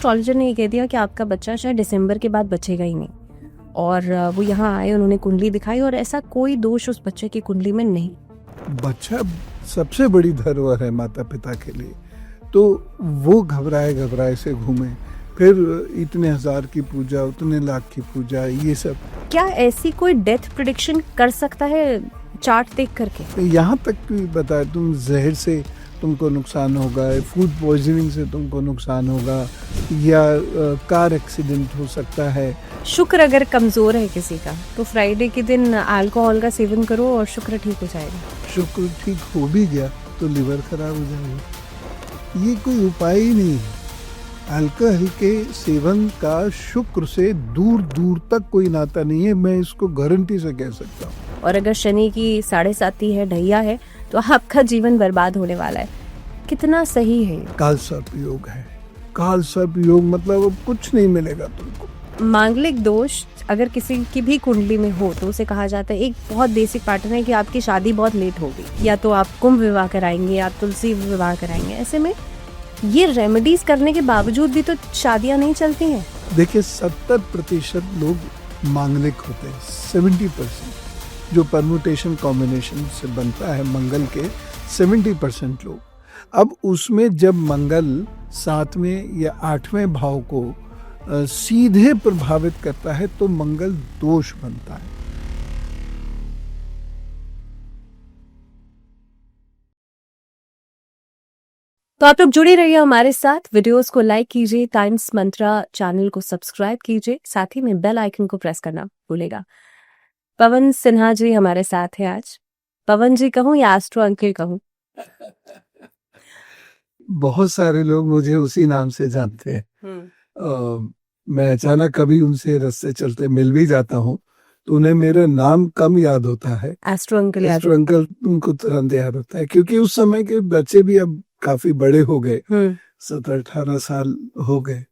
Astrologer ने ये कह दिया कि आपका बच्चा शायद दिसंबर के बाद बचेगा ही नहीं, और वो यहाँ आए, उन्होंने कुंडली दिखाई और ऐसा कोई दोष उस बच्चे की कुंडली में नहीं। बच्चा सबसे बड़ी धरोहर है माता पिता के लिए, तो वो घबराए से घूमे, फिर इतने हजार की पूजा, उतने लाख की पूजा, ये सब। क्या ऐसी कोई डेथ प्रेडिक्शन कर सकता है चार्ट देख करके? यहाँ तक भी बताए, तुम जहर से तुमको नुकसान होगा, फूड पॉइजनिंग से तुमको नुकसान होगा, या कार एक्सीडेंट हो सकता है। शुक्र अगर कमजोर है किसी का तो फ्राइडे के दिन अल्कोहल का सेवन करो और शुक्र ठीक हो जाएगा। शुक्र ठीक हो भी गया तो लिवर खराब हो जाएगा। ये कोई उपाय ही नहीं है। अल्कोहल के सेवन का शुक्र से दूर दूर तक कोई नाता नहीं है, मैं इसको गारंटी से कह सकता हूँ। और अगर शनि की 7.5 है, ढैया है, तो आपका जीवन बर्बाद होने वाला है। कितना सही है। काल सर्प योग है। काल सर्प योग मतलब अब कुछ नहीं मिलेगा तुमको। मांगलिक दोष अगर किसी की भी कुंडली में हो तो उसे कहा जाता है, एक बहुत बेसिक पैटर्न है कि आपकी शादी बहुत लेट होगी, या तो आप कुंभ विवाह कराएंगे या तुलसी विवाह कराएंगे। ऐसे में ये रेमेडीज करने के बावजूद भी तो शादियां नहीं चलती हैं। देखिए 70% लोग मांगलिक होते हैं, 70% जो परमुटेशन कॉम्बिनेशन से बनता है मंगल के, 70% लोग। अब उसमें जब मंगल 7वें या 8वें भाव को सीधे प्रभावित करता है तो मंगल दोष बनता है। तो आप लोग जुड़े रहिए हमारे साथ, वीडियोस को लाइक कीजिए, टाइम्स मंत्रा चैनल को सब्सक्राइब कीजिए, साथ ही में बेल आइकन को प्रेस करना भूलेगा। पवन सिन्हा जी हमारे साथ हैं आज। पवन जी कहूँ या एस्ट्रो अंकल कहूँ? बहुत सारे लोग मुझे उसी नाम से जानते हैं। मैं अचानक कभी उनसे रास्ते चलते मिल भी जाता हूँ तो उन्हें मेरा नाम कम याद होता है। एस्ट्रो अंकल उनको तुरंत याद होता है, क्योंकि उस समय के बच्चे भी अब काफी बड़े हो गए, 17-18 साल हो गए,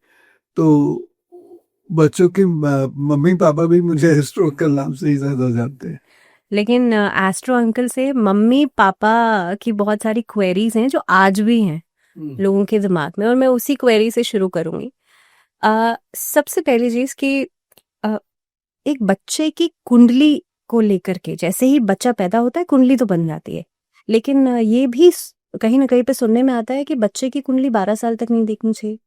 तो बच्चों के मम्मी पापा भी मुझे एस्ट्रो अंकल नाम से ही ज्यादा जानते हैं। लेकिन एस्ट्रो अंकल से मम्मी पापा की बहुत सारी क्वेरीज हैं जो आज भी हैं लोगों के दिमाग में, और मैं उसी क्वेरी से शुरू करूंगी। सबसे पहली चीज कि एक बच्चे की कुंडली को लेकर के, जैसे ही बच्चा पैदा होता है कुंडली तो बन जाती है, लेकिन ये भी कहीं ना कहीं पे सुनने में आता है कि बच्चे की कुंडली 12 साल तक नहीं देखनी चाहिए।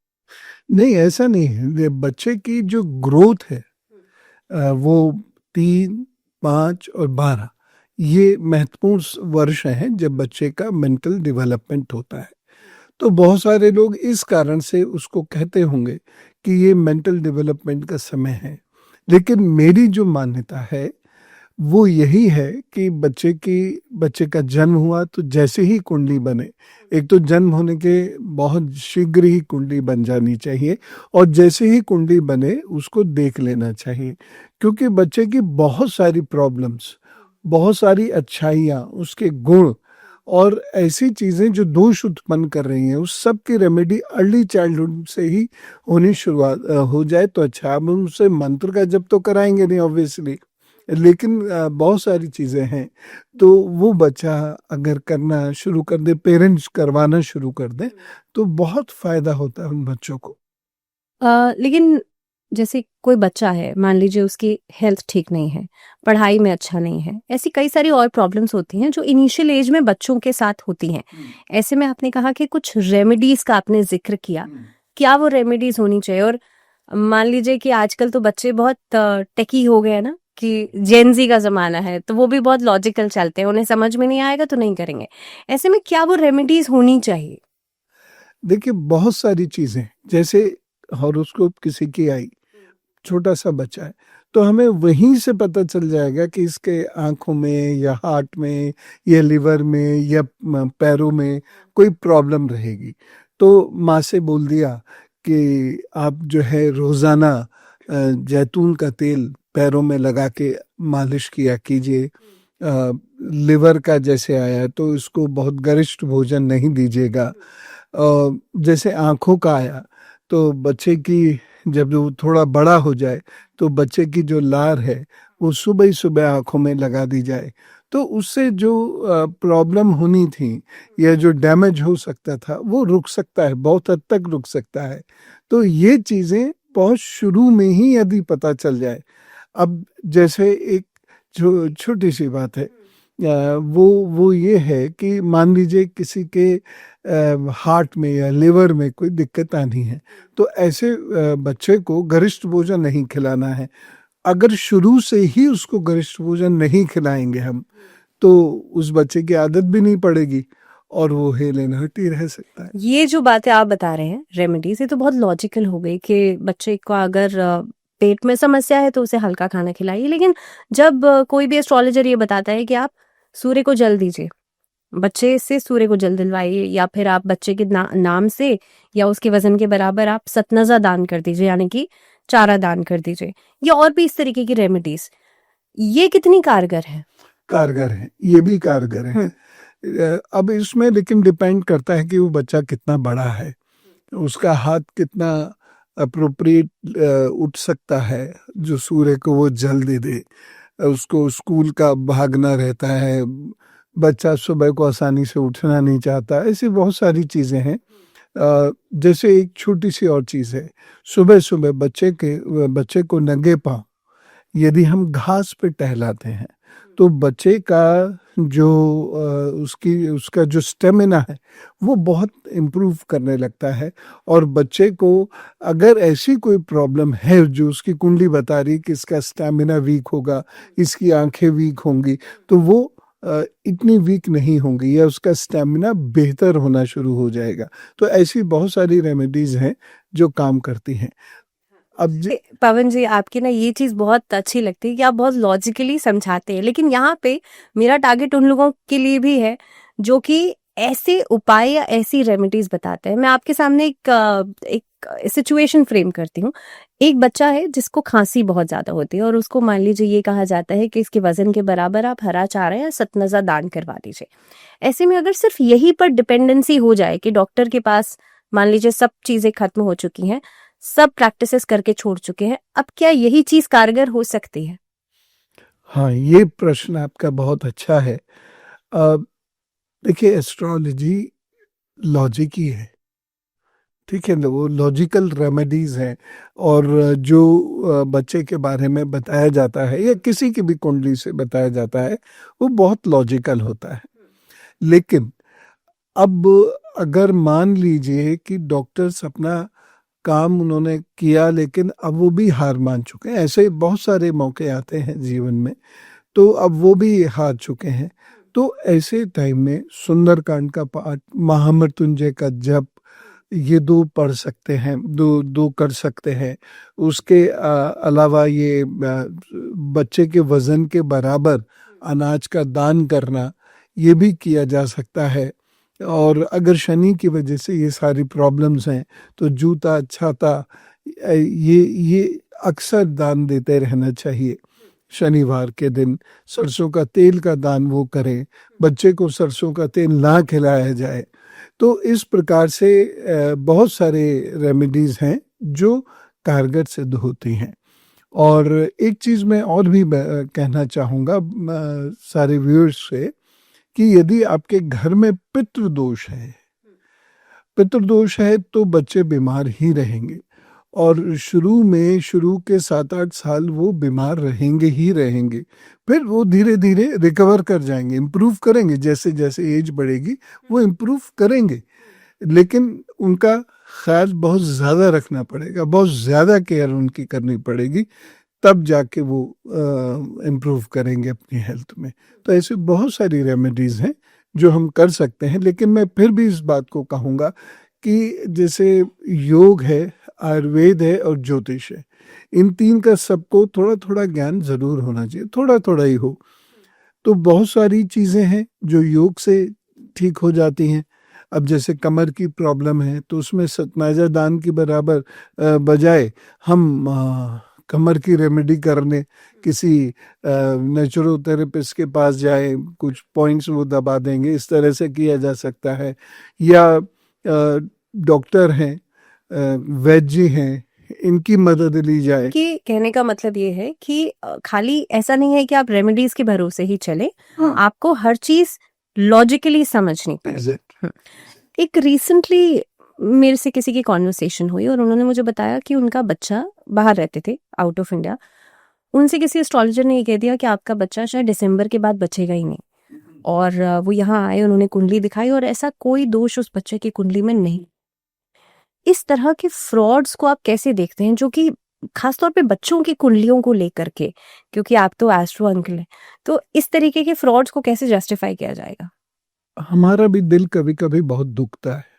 नहीं, ऐसा नहीं है। बच्चे की जो ग्रोथ है वो 3, 5 और 12 ये महत्वपूर्ण वर्ष हैं जब बच्चे का मेंटल डेवलपमेंट होता है। तो बहुत सारे लोग इस कारण से उसको कहते होंगे कि ये मेंटल डेवलपमेंट का समय है, लेकिन मेरी जो मान्यता है वो यही है कि बच्चे का जन्म हुआ तो जैसे ही कुंडली बने, एक तो जन्म होने के बहुत शीघ्र ही कुंडली बन जानी चाहिए, और जैसे ही कुंडली बने उसको देख लेना चाहिए, क्योंकि बच्चे की बहुत सारी प्रॉब्लम्स, बहुत सारी अच्छाइयाँ, उसके गुण और ऐसी चीजें जो दोष उत्पन्न कर रही हैं, उस सब की रेमेडी अर्ली चाइल्डहुड से ही होनी शुरुआत हो जाए तो अच्छा। अब उनसे मंत्र का जब तो कराएंगे नहीं ऑब्वियसली, लेकिन बहुत सारी चीजें हैं, तो वो बच्चा अगर करना शुरू कर दे, पेरेंट्स करवाना शुरू कर दे, तो बहुत फायदा होता है उन बच्चों को। लेकिन जैसे कोई बच्चा है, मान लीजिए उसकी हेल्थ ठीक नहीं है, पढ़ाई में अच्छा नहीं है, ऐसी कई सारी और प्रॉब्लम्स होती हैं जो इनिशियल एज में बच्चों के साथ होती हैं। ऐसे में आपने कहा कि कुछ रेमेडीज का आपने जिक्र किया, क्या वो रेमेडीज होनी चाहिए? और मान लीजिए कि आजकल तो बच्चे बहुत टेकी हो गए हैं ना, कि जेनजी का जमाना है, तो वो भी बहुत लॉजिकल चलते हैं, उन्हें समझ में नहीं आएगा तो नहीं करेंगे। ऐसे में क्या वो रेमेडीज होनी चाहिए? देखिए बहुत सारी चीजें, जैसे हॉरोस्कोप किसी की आई, छोटा सा बच्चा है, तो हमें वहीं से पता चल जाएगा कि इसके आंखों में या हार्ट में या लिवर में या पैरों में कोई प्रॉब्लम रहेगी। तो माँ से बोल दिया कि आप जो है रोजाना जैतून का तेल पैरों में लगा के मालिश किया कीजिए। लिवर का जैसे आया तो इसको बहुत गरिष्ठ भोजन नहीं दीजिएगा। जैसे आँखों का आया तो बच्चे की जब वो थोड़ा बड़ा हो जाए तो बच्चे की जो लार है वो सुबह ही सुबह आँखों में लगा दी जाए तो उससे जो प्रॉब्लम होनी थी या जो डैमेज हो सकता था वो रुक सकता है, बहुत हद तक रुक सकता है। तो ये चीज़ें बहुत शुरू में ही यदि पता चल जाए। अब जैसे एक जो छोटी सी बात है, वो ये है कि मान लीजिए किसी के हार्ट में या लिवर में कोई दिक्कत आनी है, तो ऐसे बच्चे को गरिष्ठ भोजन नहीं खिलाना है। अगर शुरू से ही उसको गरिष्ठ भोजन नहीं खिलाएंगे हम, तो उस बच्चे की आदत भी नहीं पड़ेगी और वो हेल एंड हर्टी रह सकता है। ये जो बातें आप बता रहे हैं रेमेडीज, ये तो बहुत लॉजिकल हो गई कि बच्चे को अगर पेट में समस्या है तो उसे हल्का खाना खिलाइए। लेकिन जब कोई भी एस्ट्रोलॉजर ये बताता है कि आप सूर्य को जल दीजिए, बच्चे से सूर्य को जल दिलवाइए, या फिर आप बच्चे के नाम से या उसके वजन के बराबर आप सतनजा दान कर दीजिए, यानी कि चारा दान कर दीजिए, या और भी इस तरीके की रेमेडीज, ये कितनी कारगर है? कारगर है, ये भी कारगर है। अब इसमें लेकिन डिपेंड करता है कि वो बच्चा कितना बड़ा है, उसका हाथ कितना अप्रोप्रिएट उठ सकता है जो सूर्य को वो जल्दी दे। उसको स्कूल का भागना रहता है, बच्चा सुबह को आसानी से उठना नहीं चाहता, ऐसी बहुत सारी चीज़ें हैं। जैसे एक छोटी सी और चीज़ है, सुबह सुबह बच्चे को नंगे पाँव यदि हम घास पे टहलाते हैं तो बच्चे का जो उसका जो स्टेमिना है वो बहुत इम्प्रूव करने लगता है। और बच्चे को अगर ऐसी कोई प्रॉब्लम है जो उसकी कुंडली बता रही कि इसका स्टेमिना वीक होगा, इसकी आंखें वीक होंगी, तो वो इतनी वीक नहीं होंगी या उसका स्टेमिना बेहतर होना शुरू हो जाएगा। तो ऐसी बहुत सारी रेमेडीज हैं जो काम करती हैं। अब पवन जी, आपकी ना ये चीज बहुत अच्छी लगती है कि आप बहुत लॉजिकली समझाते हैं, लेकिन यहाँ पे मेरा टारगेट उन लोगों के लिए भी है जो कि ऐसे उपाय या ऐसी रेमेडीज बताते हैं। मैं आपके सामने एक सिचुएशन फ्रेम करती हूँ। एक बच्चा है जिसको खांसी बहुत ज्यादा होती है और उसको मान लीजिए ये कहा जाता है कि इसके वजन के बराबर आप हरा चारा या सतनजा दान करवा दीजिए। ऐसे में अगर सिर्फ यही पर डिपेंडेंसी हो जाए कि डॉक्टर के पास मान लीजिए सब चीजें खत्म हो चुकी हैं, सब प्रैक्टिसेस करके छोड़ चुके हैं, अब क्या यही चीज कारगर हो सकती है? हाँ, ये प्रश्न आपका बहुत अच्छा है। देखिए, एस्ट्रोलॉजी लॉजिक ही है, ठीक है ना, वो लॉजिकल रेमेडीज हैं। और जो बच्चे के बारे में बताया जाता है या किसी की भी कुंडली से बताया जाता है वो बहुत लॉजिकल होता है। लेकिन अब अगर मान लीजिए कि डॉक्टर्स अपना काम उन्होंने किया लेकिन अब वो भी हार मान चुके हैं, ऐसे बहुत सारे मौके आते हैं जीवन में, तो अब वो भी हार चुके हैं। तो ऐसे टाइम में सुंदरकांड का पाठ, महामृत्युंजय का जप, ये 2 पढ़ सकते हैं, दो कर सकते हैं। उसके अलावा ये बच्चे के वजन के बराबर अनाज का दान करना, ये भी किया जा सकता है। और अगर शनि की वजह से ये सारी प्रॉब्लम्स हैं तो जूता, छाता, ये अक्सर दान देते रहना चाहिए। शनिवार के दिन सरसों का तेल का दान वो करें, बच्चे को सरसों का तेल ना खिलाया जाए। तो इस प्रकार से बहुत सारे रेमेडीज हैं जो कारगर सिद्ध होती हैं। और एक चीज़ मैं और भी कहना चाहूँगा सारे व्यूअर्स से कि यदि आपके घर में पितृदोष है तो बच्चे बीमार ही रहेंगे। और शुरू के 7-8 साल वो बीमार रहेंगे। फिर वो धीरे धीरे रिकवर कर जाएंगे, इम्प्रूव करेंगे, जैसे जैसे एज बढ़ेगी वो इम्प्रूव करेंगे। लेकिन उनका ख्याल बहुत ज़्यादा रखना पड़ेगा, बहुत ज़्यादा केयर उनकी करनी पड़ेगी, तब जाके वो इम्प्रूव करेंगे अपनी हेल्थ में। तो ऐसी बहुत सारी रेमेडीज़ हैं जो हम कर सकते हैं। लेकिन मैं फिर भी इस बात को कहूँगा कि जैसे योग है, आयुर्वेद है और ज्योतिष है, इन 3 का सबको थोड़ा थोड़ा ज्ञान ज़रूर होना चाहिए, थोड़ा थोड़ा ही हो। तो बहुत सारी चीज़ें हैं जो योग से ठीक हो जाती हैं। अब जैसे कमर की प्रॉब्लम है तो उसमें सतनाजा दान की बराबर बजाय हम कमर की रेमेडी करने किसी नेचुरोथेरेपिस्ट के पास जाए, कुछ पॉइंट्स वो दबा देंगे, इस तरह से किया जा सकता है। या डॉक्टर हैं, वैद्य जी हैं, इनकी मदद ली जाए। कि कहने का मतलब ये है कि खाली ऐसा नहीं है कि आप रेमेडीज के भरोसे ही चले, हाँ, आपको हर चीज लॉजिकली समझनी पड़े। एक रिसेंटली मेरे से किसी की कॉन्वर्सेशन हुई और उन्होंने मुझे बताया कि उनका बच्चा, बाहर रहते थे आउट ऑफ इंडिया, उनसे किसी एस्ट्रोलॉजर ने ये कह दिया कि आपका बच्चा शायद दिसंबर के बाद बचेगा ही नहीं। और वो यहाँ आए, उन्होंने कुंडली दिखाई और ऐसा कोई दोष उस बच्चे की कुंडली में नहीं। इस तरह के फ्रॉड्स को आप कैसे देखते हैं, जो कि खासतौर पे बच्चों की कुंडलियों को लेकर के, क्योंकि आप तो एस्ट्रो अंकल हैं, तो इस तरीके के फ्रॉड्स को कैसे जस्टिफाई किया जाएगा? हमारा भी दिल कभी कभी बहुत दुखता है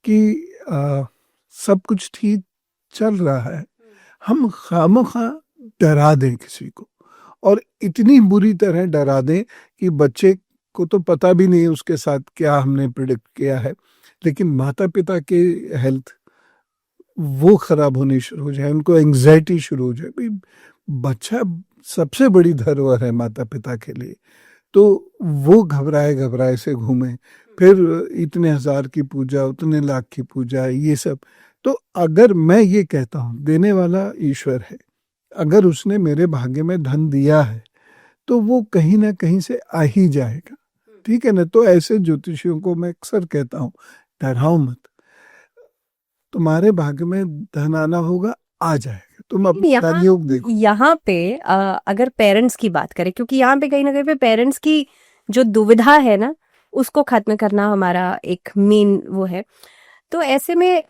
कि सब कुछ ठीक चल रहा है, हम खामखा डरा दें किसी को, और इतनी बुरी तरह डरा दें कि बच्चे को तो पता भी नहीं उसके साथ क्या हमने प्रिडिक्ट किया है, लेकिन माता पिता के हेल्थ वो खराब होनी शुरू हो जाए, उनको एंग्जाइटी शुरू हो जाए। भाई बच्चा सबसे बड़ी धरोहर है माता पिता के लिए, तो वो घबराए घबराए से घूमे, फिर इतने हजार की पूजा, उतने लाख की पूजा, ये सब। तो अगर मैं ये कहता हूँ देने वाला ईश्वर है, अगर उसने मेरे भाग्य में धन दिया है तो वो कहीं ना कहीं से आ ही जाएगा, ठीक है ना। तो ऐसे ज्योतिषियों को मैं अक्सर कहता हूँ डराओ मत, तुम्हारे भाग्य में धन आना होगा, आ जाएगा, तुम अपना यहाँ योग देखो। यहाँ पे अगर पेरेंट्स की बात करें, क्योंकि यहाँ पे कहीं ना कहीं पे पेरेंट्स की जो दुविधा है ना, उसको खत्म करना हमारा एक मेन वो है। तो ऐसे में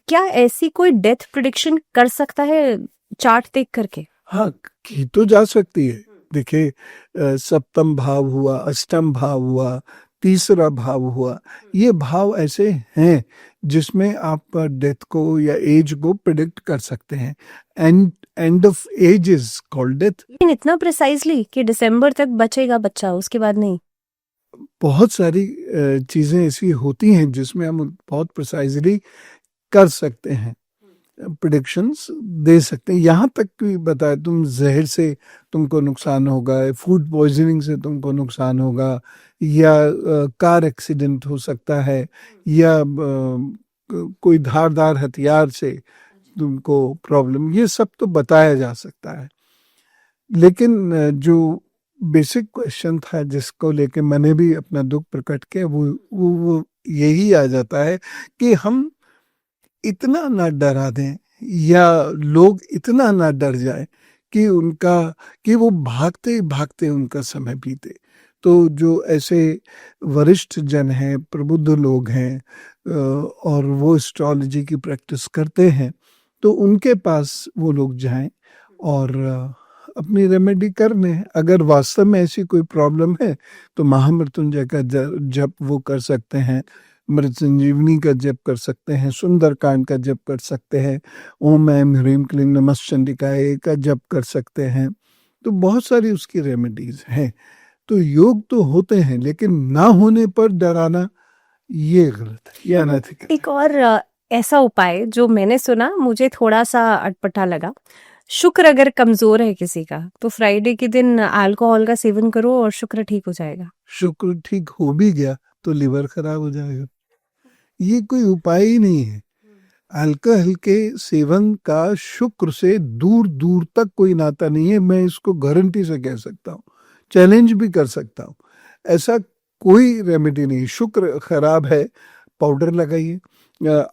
क्या ऐसी कोई डेथ प्रिडिक्शन कर सकता है चार्ट देख करके? हाँ, की तो जा सकती है। देखिए, सप्तम भाव हुआ, अष्टम भाव हुआ, तीसरा भाव हुआ, ये भाव ऐसे हैं जिसमें आप डेथ को या एज को प्रिडिक्ट कर सकते हैं। End of age is called death. लेकिन इतना प्रिसाइजली कि दिसंबर तक बचेगा बच्चा, उसके बाद नहीं? बहुत सारी चीजें ऐसी होती हैं जिसमें हम बहुत प्रिसाइजली कर सकते हैं, प्रिडिक्शंस दे सकते हैं। यहाँ तक भी बताए, तुम जहर से तुमको नुकसान होगा, फूड पॉइजनिंग से तुमको नुकसान होगा, या कार एक्सीडेंट हो सकता है, या कोई धारदार हथियार से तुमको प्रॉब्लम, ये सब तो बताया जा सकता है। लेकिन जो बेसिक क्वेश्चन था जिसको लेके मैंने भी अपना दुख प्रकट किया, वो यही आ जाता है कि हम इतना ना डरा दें या लोग इतना ना डर जाए कि वो भागते भागते उनका समय बीते। तो जो ऐसे वरिष्ठ जन हैं, प्रबुद्ध लोग हैं, और वो एस्ट्रोलॉजी की प्रैक्टिस करते हैं, तो उनके पास वो लोग जाएं और अपनी रेमेडी कर लें। अगर वास्तव में ऐसी कोई प्रॉब्लम है तो महामृत्युंजय का जप वो कर सकते हैं, मृत संजीवनी का जप कर सकते हैं, सुंदरकांड का जप कर सकते हैं, ओम ऐं ह्रीं क्लीं नमश्चंडिकाय का जप कर सकते हैं। तो बहुत सारी उसकी रेमेडीज हैं। तो योग तो होते हैं, लेकिन ना होने पर डराना ये गलत है, ये अनैतिक है। एक और ऐसा उपाय जो मैंने सुना, मुझे थोड़ा सा अटपटा लगा। शुक्र अगर कमजोर है किसी का, तो फ्राइडे के दिन अल्कोहल का सेवन करो और शुक्र ठीक हो जाएगा। शुक्र ठीक हो भी गया तो लिवर खराब हो जाएगा। ये कोई उपाय ही नहीं है। अल्कोहल के सेवन का शुक्र से दूर दूर तक कोई नाता नहीं है। मैं इसको गारंटी से कह सकता हूँ, चैलेंज भी कर सकता हूँ। ऐसा कोई रेमेडी नहीं। शुक्र खराब है, पाउडर लगाइए,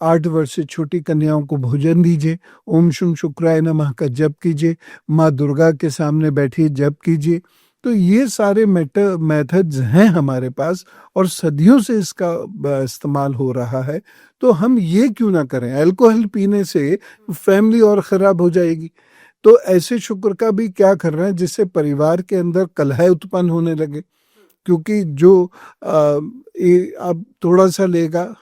8 वर्ष से छोटी कन्याओं को भोजन दीजिए, ओम शुम शुक्राय नमः का जप कीजिए, माँ दुर्गा के सामने बैठिए, जप कीजिए। तो ये सारे मेथड्स हैं हमारे पास और सदियों से इसका इस्तेमाल हो रहा है। तो हम ये क्यों ना करें? अल्कोहल पीने से फैमिली और ख़राब हो जाएगी। तो ऐसे शुक्र का भी क्या करना है जिससे परिवार के अंदर कलह उत्पन्न होने लगे, क्योंकि जो अब थोड़ा सा लेगा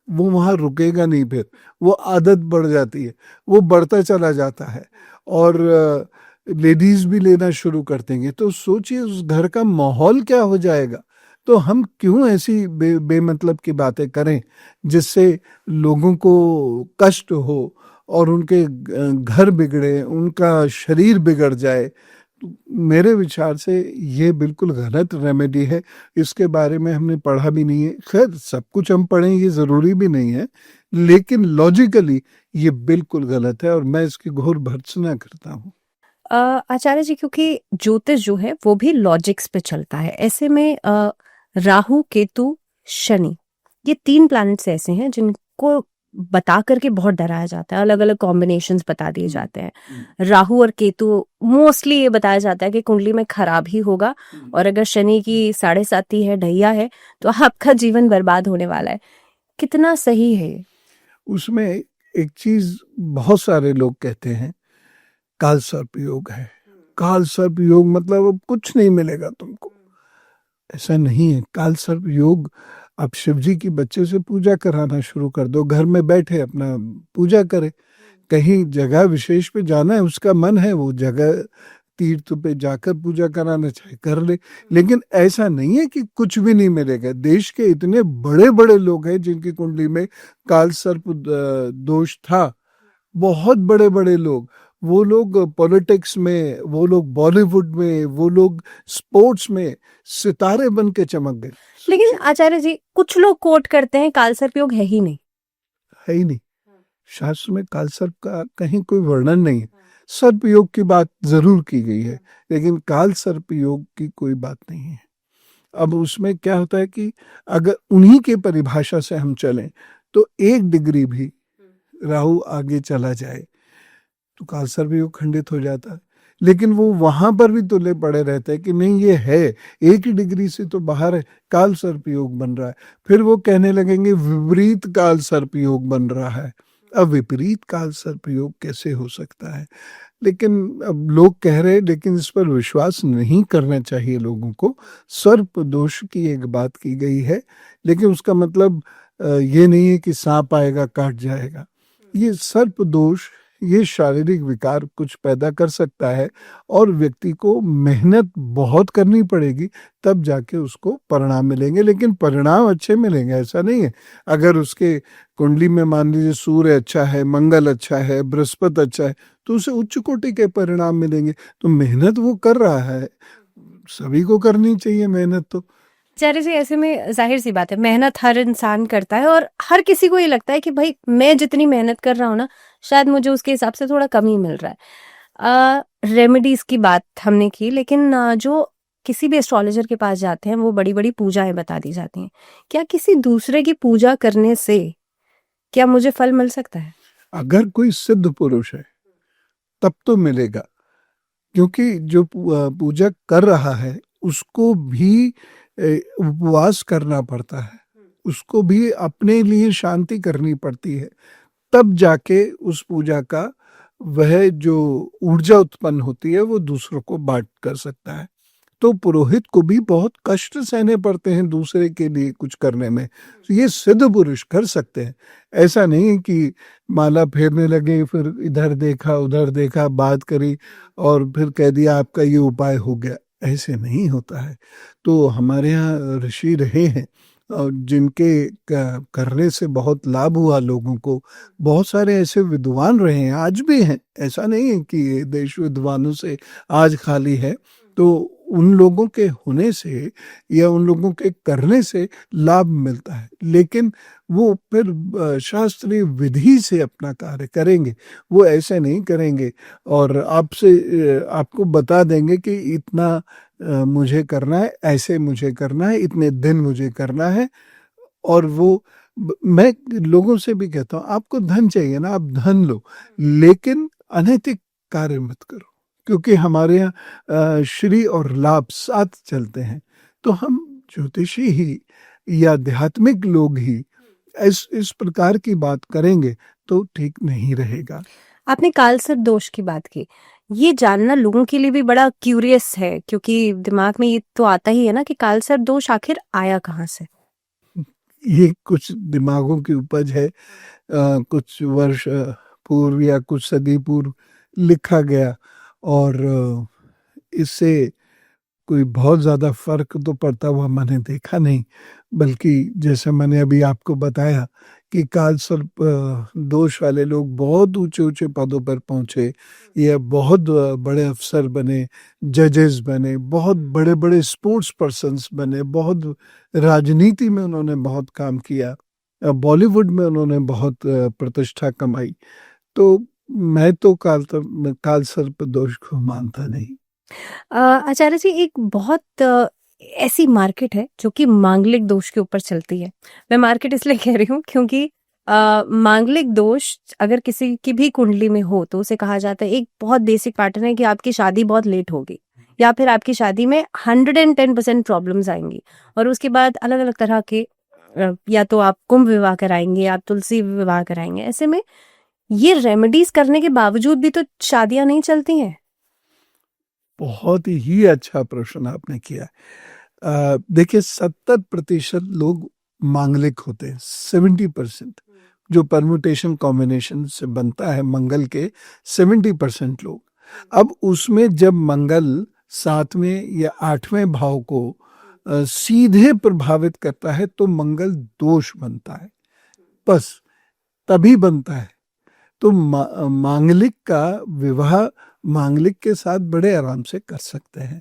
वो वहाँ रुकेगा नहीं, फिर वो आदत बढ़ जाती है, वो बढ़ता चला जाता है और लेडीज भी लेना शुरू कर देंगे। तो सोचिए उस घर का माहौल क्या हो जाएगा। तो हम क्यों ऐसी बेमतलब की बातें करें जिससे लोगों को कष्ट हो और उनके घर बिगड़े, उनका शरीर बिगड़ जाए। मेरे विचार से ये बिल्कुल गलत रेमेडी है। इसके बारे में हमने पढ़ा भी नहीं है। खैर, सब कुछ हम पढ़ें ये ज़रूरी भी नहीं है, लेकिन लॉजिकली ये बिल्कुल गलत है और मैं इसकी घोर भर्त्सना करता हूँ। आचार्य जी, क्योंकि ज्योतिष जो है वो भी लॉजिक्स पे चलता है, ऐसे में राहु, केतु, शनि, ये 3 प्लैनेट्स ऐसे हैं जिनको बता करके बहुत डराया जाता है, अलग अलग कॉम्बिनेशंस बता दिए जाते हैं। राहु और केतु मोस्टली ये बताया जाता है कि कुंडली में खराब ही होगा, और अगर शनि की 7.5 है, ढैया है, तो आपका जीवन बर्बाद होने वाला है। कितना सही है ये? उसमें एक चीज बहुत सारे लोग कहते हैं, काल सर्प योग है। काल सर्प योग मतलब अब कुछ नहीं मिलेगा तुमको। ऐसा नहीं है। काल सर्प योग, आप शिव जी की बच्चे से पूजा कराना शुरू कर दो, घर में बैठे अपना पूजा करे। कहीं जगह विशेष पे जाना है, उसका मन है, वो जगह तीर्थ पे जाकर पूजा कराना चाहे कर ले। लेकिन ऐसा नहीं है कि कुछ भी नहीं मिलेगा। देश के इतने बड़े बड़े लोग हैं जिनकी कुंडली में काल सर्प दोष था, बहुत बड़े बड़े लोग। वो लोग पॉलिटिक्स में, वो लोग बॉलीवुड में, वो लोग स्पोर्ट्स में सितारे बन के चमक गए। लेकिन आचार्य जी, कुछ लोग कोट करते हैं काल सर्प योग है ही नहीं। है ही नहीं। शास्त्र में काल सर्प का कहीं कोई वर्णन नहीं है। सर्प योग की बात जरूर की गई है, लेकिन काल सर्प योग की कोई बात नहीं है। अब उसमें क्या होता है कि अगर उन्हीं के परिभाषा से हम चलें तो 1 डिग्री भी राहु आगे चला जाए तो काल सर्प योग खंडित हो जाता है। लेकिन वो वहां पर भी तुले पड़े रहते हैं कि नहीं, ये है 1 ही डिग्री से तो बाहर है, काल सर्प योग बन रहा है। फिर वो कहने लगेंगे विपरीत काल सर्प योग बन रहा है। अब विपरीत काल सर्प योग कैसे हो सकता है? लेकिन अब लोग कह रहे हैं, लेकिन इस पर विश्वास नहीं करना चाहिए लोगों को। सर्प दोष की एक बात की गई है, लेकिन उसका मतलब ये नहीं है कि सांप आएगा काट जाएगा। ये सर्प दोष, ये शारीरिक विकार कुछ पैदा कर सकता है और व्यक्ति को मेहनत बहुत करनी पड़ेगी, तब जाके उसको परिणाम मिलेंगे। लेकिन परिणाम अच्छे मिलेंगे ऐसा नहीं है। अगर उसके कुंडली में मान लीजिए सूर्य अच्छा है, मंगल अच्छा है, बृहस्पति अच्छा है, तो उसे उच्च कोटि के परिणाम मिलेंगे। तो मेहनत वो कर रहा है, सभी को करनी चाहिए मेहनत। तो आचार्य जी, ऐसे में जाहिर सी बात है, मेहनत हर इंसान करता है और हर किसी को ये लगता है कि भाई मैं जितनी मेहनत कर रहा हूँ ना, शायद मुझे उसके हिसाब से थोड़ा कम ही मिल रहा है। रेमेडीज की बात हमने की, लेकिन जो किसी भी एस्ट्रोलॉजर के पास जाते हैं वो बड़ी बड़ी पूजाएं बता दी जाती हैं। क्या किसी दूसरे की पूजा करने से क्या मुझे फल मिल सकता है? अगर कोई सिद्ध पुरुष है तब तो मिलेगा, क्योंकि जो पूजा कर रहा है उसको भी उपवास करना पड़ता है, उसको भी अपने लिए शांति करनी पड़ती है, तब जाके उस पूजा का वह जो ऊर्जा उत्पन्न होती है वो दूसरों को बांट कर सकता है। तो पुरोहित को भी बहुत कष्ट सहने पड़ते हैं दूसरे के लिए कुछ करने में। तो ये सिद्ध पुरुष कर सकते हैं। ऐसा नहीं कि माला फेरने लगे, फिर इधर देखा उधर देखा, बात करी और फिर कह दिया आपका ये उपाय हो गया। ऐसे नहीं होता है। तो हमारे यहाँ ऋषि रहे हैं और जिनके करने से बहुत लाभ हुआ लोगों को। बहुत सारे ऐसे विद्वान रहे हैं, आज भी हैं। ऐसा नहीं है कि ये देश विद्वानों से आज खाली है। तो उन लोगों के होने से या उन लोगों के करने से लाभ मिलता है, लेकिन वो फिर शास्त्रीय विधि से अपना कार्य करेंगे। वो ऐसे नहीं करेंगे और आपको बता देंगे कि इतना मुझे करना है, ऐसे मुझे करना है, इतने दिन मुझे करना है। और वो मैं लोगों से भी कहता हूँ, आपको धन चाहिए ना, आप धन लो, लेकिन अनैतिक कार्य मत करो, क्योंकि हमारे यहाँ श्री और लाभ साथ चलते हैं। तो हम ज्योतिषी ही या आध्यात्मिक लोग ही इस प्रकार की बात करेंगे तो ठीक नहीं रहेगा। आपने कालसर्प दोष की बात की, ये जानना लोगों के लिए भी बड़ा क्यूरियस है, क्योंकि दिमाग में ये तो आता ही है ना कि कालसर्प दोष आखिर आया कहाँ से? ये कुछ दिमागों की उपज है। कुछ वर्ष पूर्व या कुछ सदी पूर्व लिखा गया और इससे कोई बहुत ज़्यादा फर्क तो पड़ता हुआ मैंने देखा नहीं। बल्कि जैसे मैंने अभी आपको बताया कि काल सर्प दोष वाले लोग बहुत ऊंचे ऊंचे पदों पर पहुंचे या बहुत बड़े अफसर बने, जजेस बने, बहुत बड़े बड़े स्पोर्ट्स पर्सन्स बने, बहुत राजनीति में उन्होंने बहुत काम किया। बॉलीवुड में उन्होंने बहुत प्रतिष्ठा कमाई। तो मैं तो काल सर्प दोष को मानता नहीं। आचार्य जी, एक बहुत ऐसी मार्केट है जो कि मांगलिक दोष के ऊपर चलती है। मैं मार्केट इसलिए कह रही हूँ क्योंकि मांगलिक दोष अगर किसी की भी कुंडली में हो तो उसे कहा जाता है, एक बहुत बेसिक पैटर्न है कि आपकी शादी बहुत लेट होगी या फिर आपकी शादी में 110% प्रॉब्लम्स आएंगी और उसके बाद अलग अलग तरह के या तो आप कुंभ विवाह कराएंगे, आप तुलसी विवाह कराएंगे। ऐसे में ये रेमेडीज करने के बावजूद भी तो शादियां नहीं चलती हैं। बहुत ही अच्छा प्रश्न आपने किया। देखिए 70% लोग मांगलिक होते हैं, 70% जो परम्यूटेशन कॉम्बिनेशन से बनता है मंगल के 70% लोग। अब उसमें जब मंगल 7वें या 8वें भाव को सीधे प्रभावित करता है तो मंगल दोष बनता है, बस तभी बनता है। तो मांगलिक का विवाह मांगलिक के साथ बड़े आराम से कर सकते हैं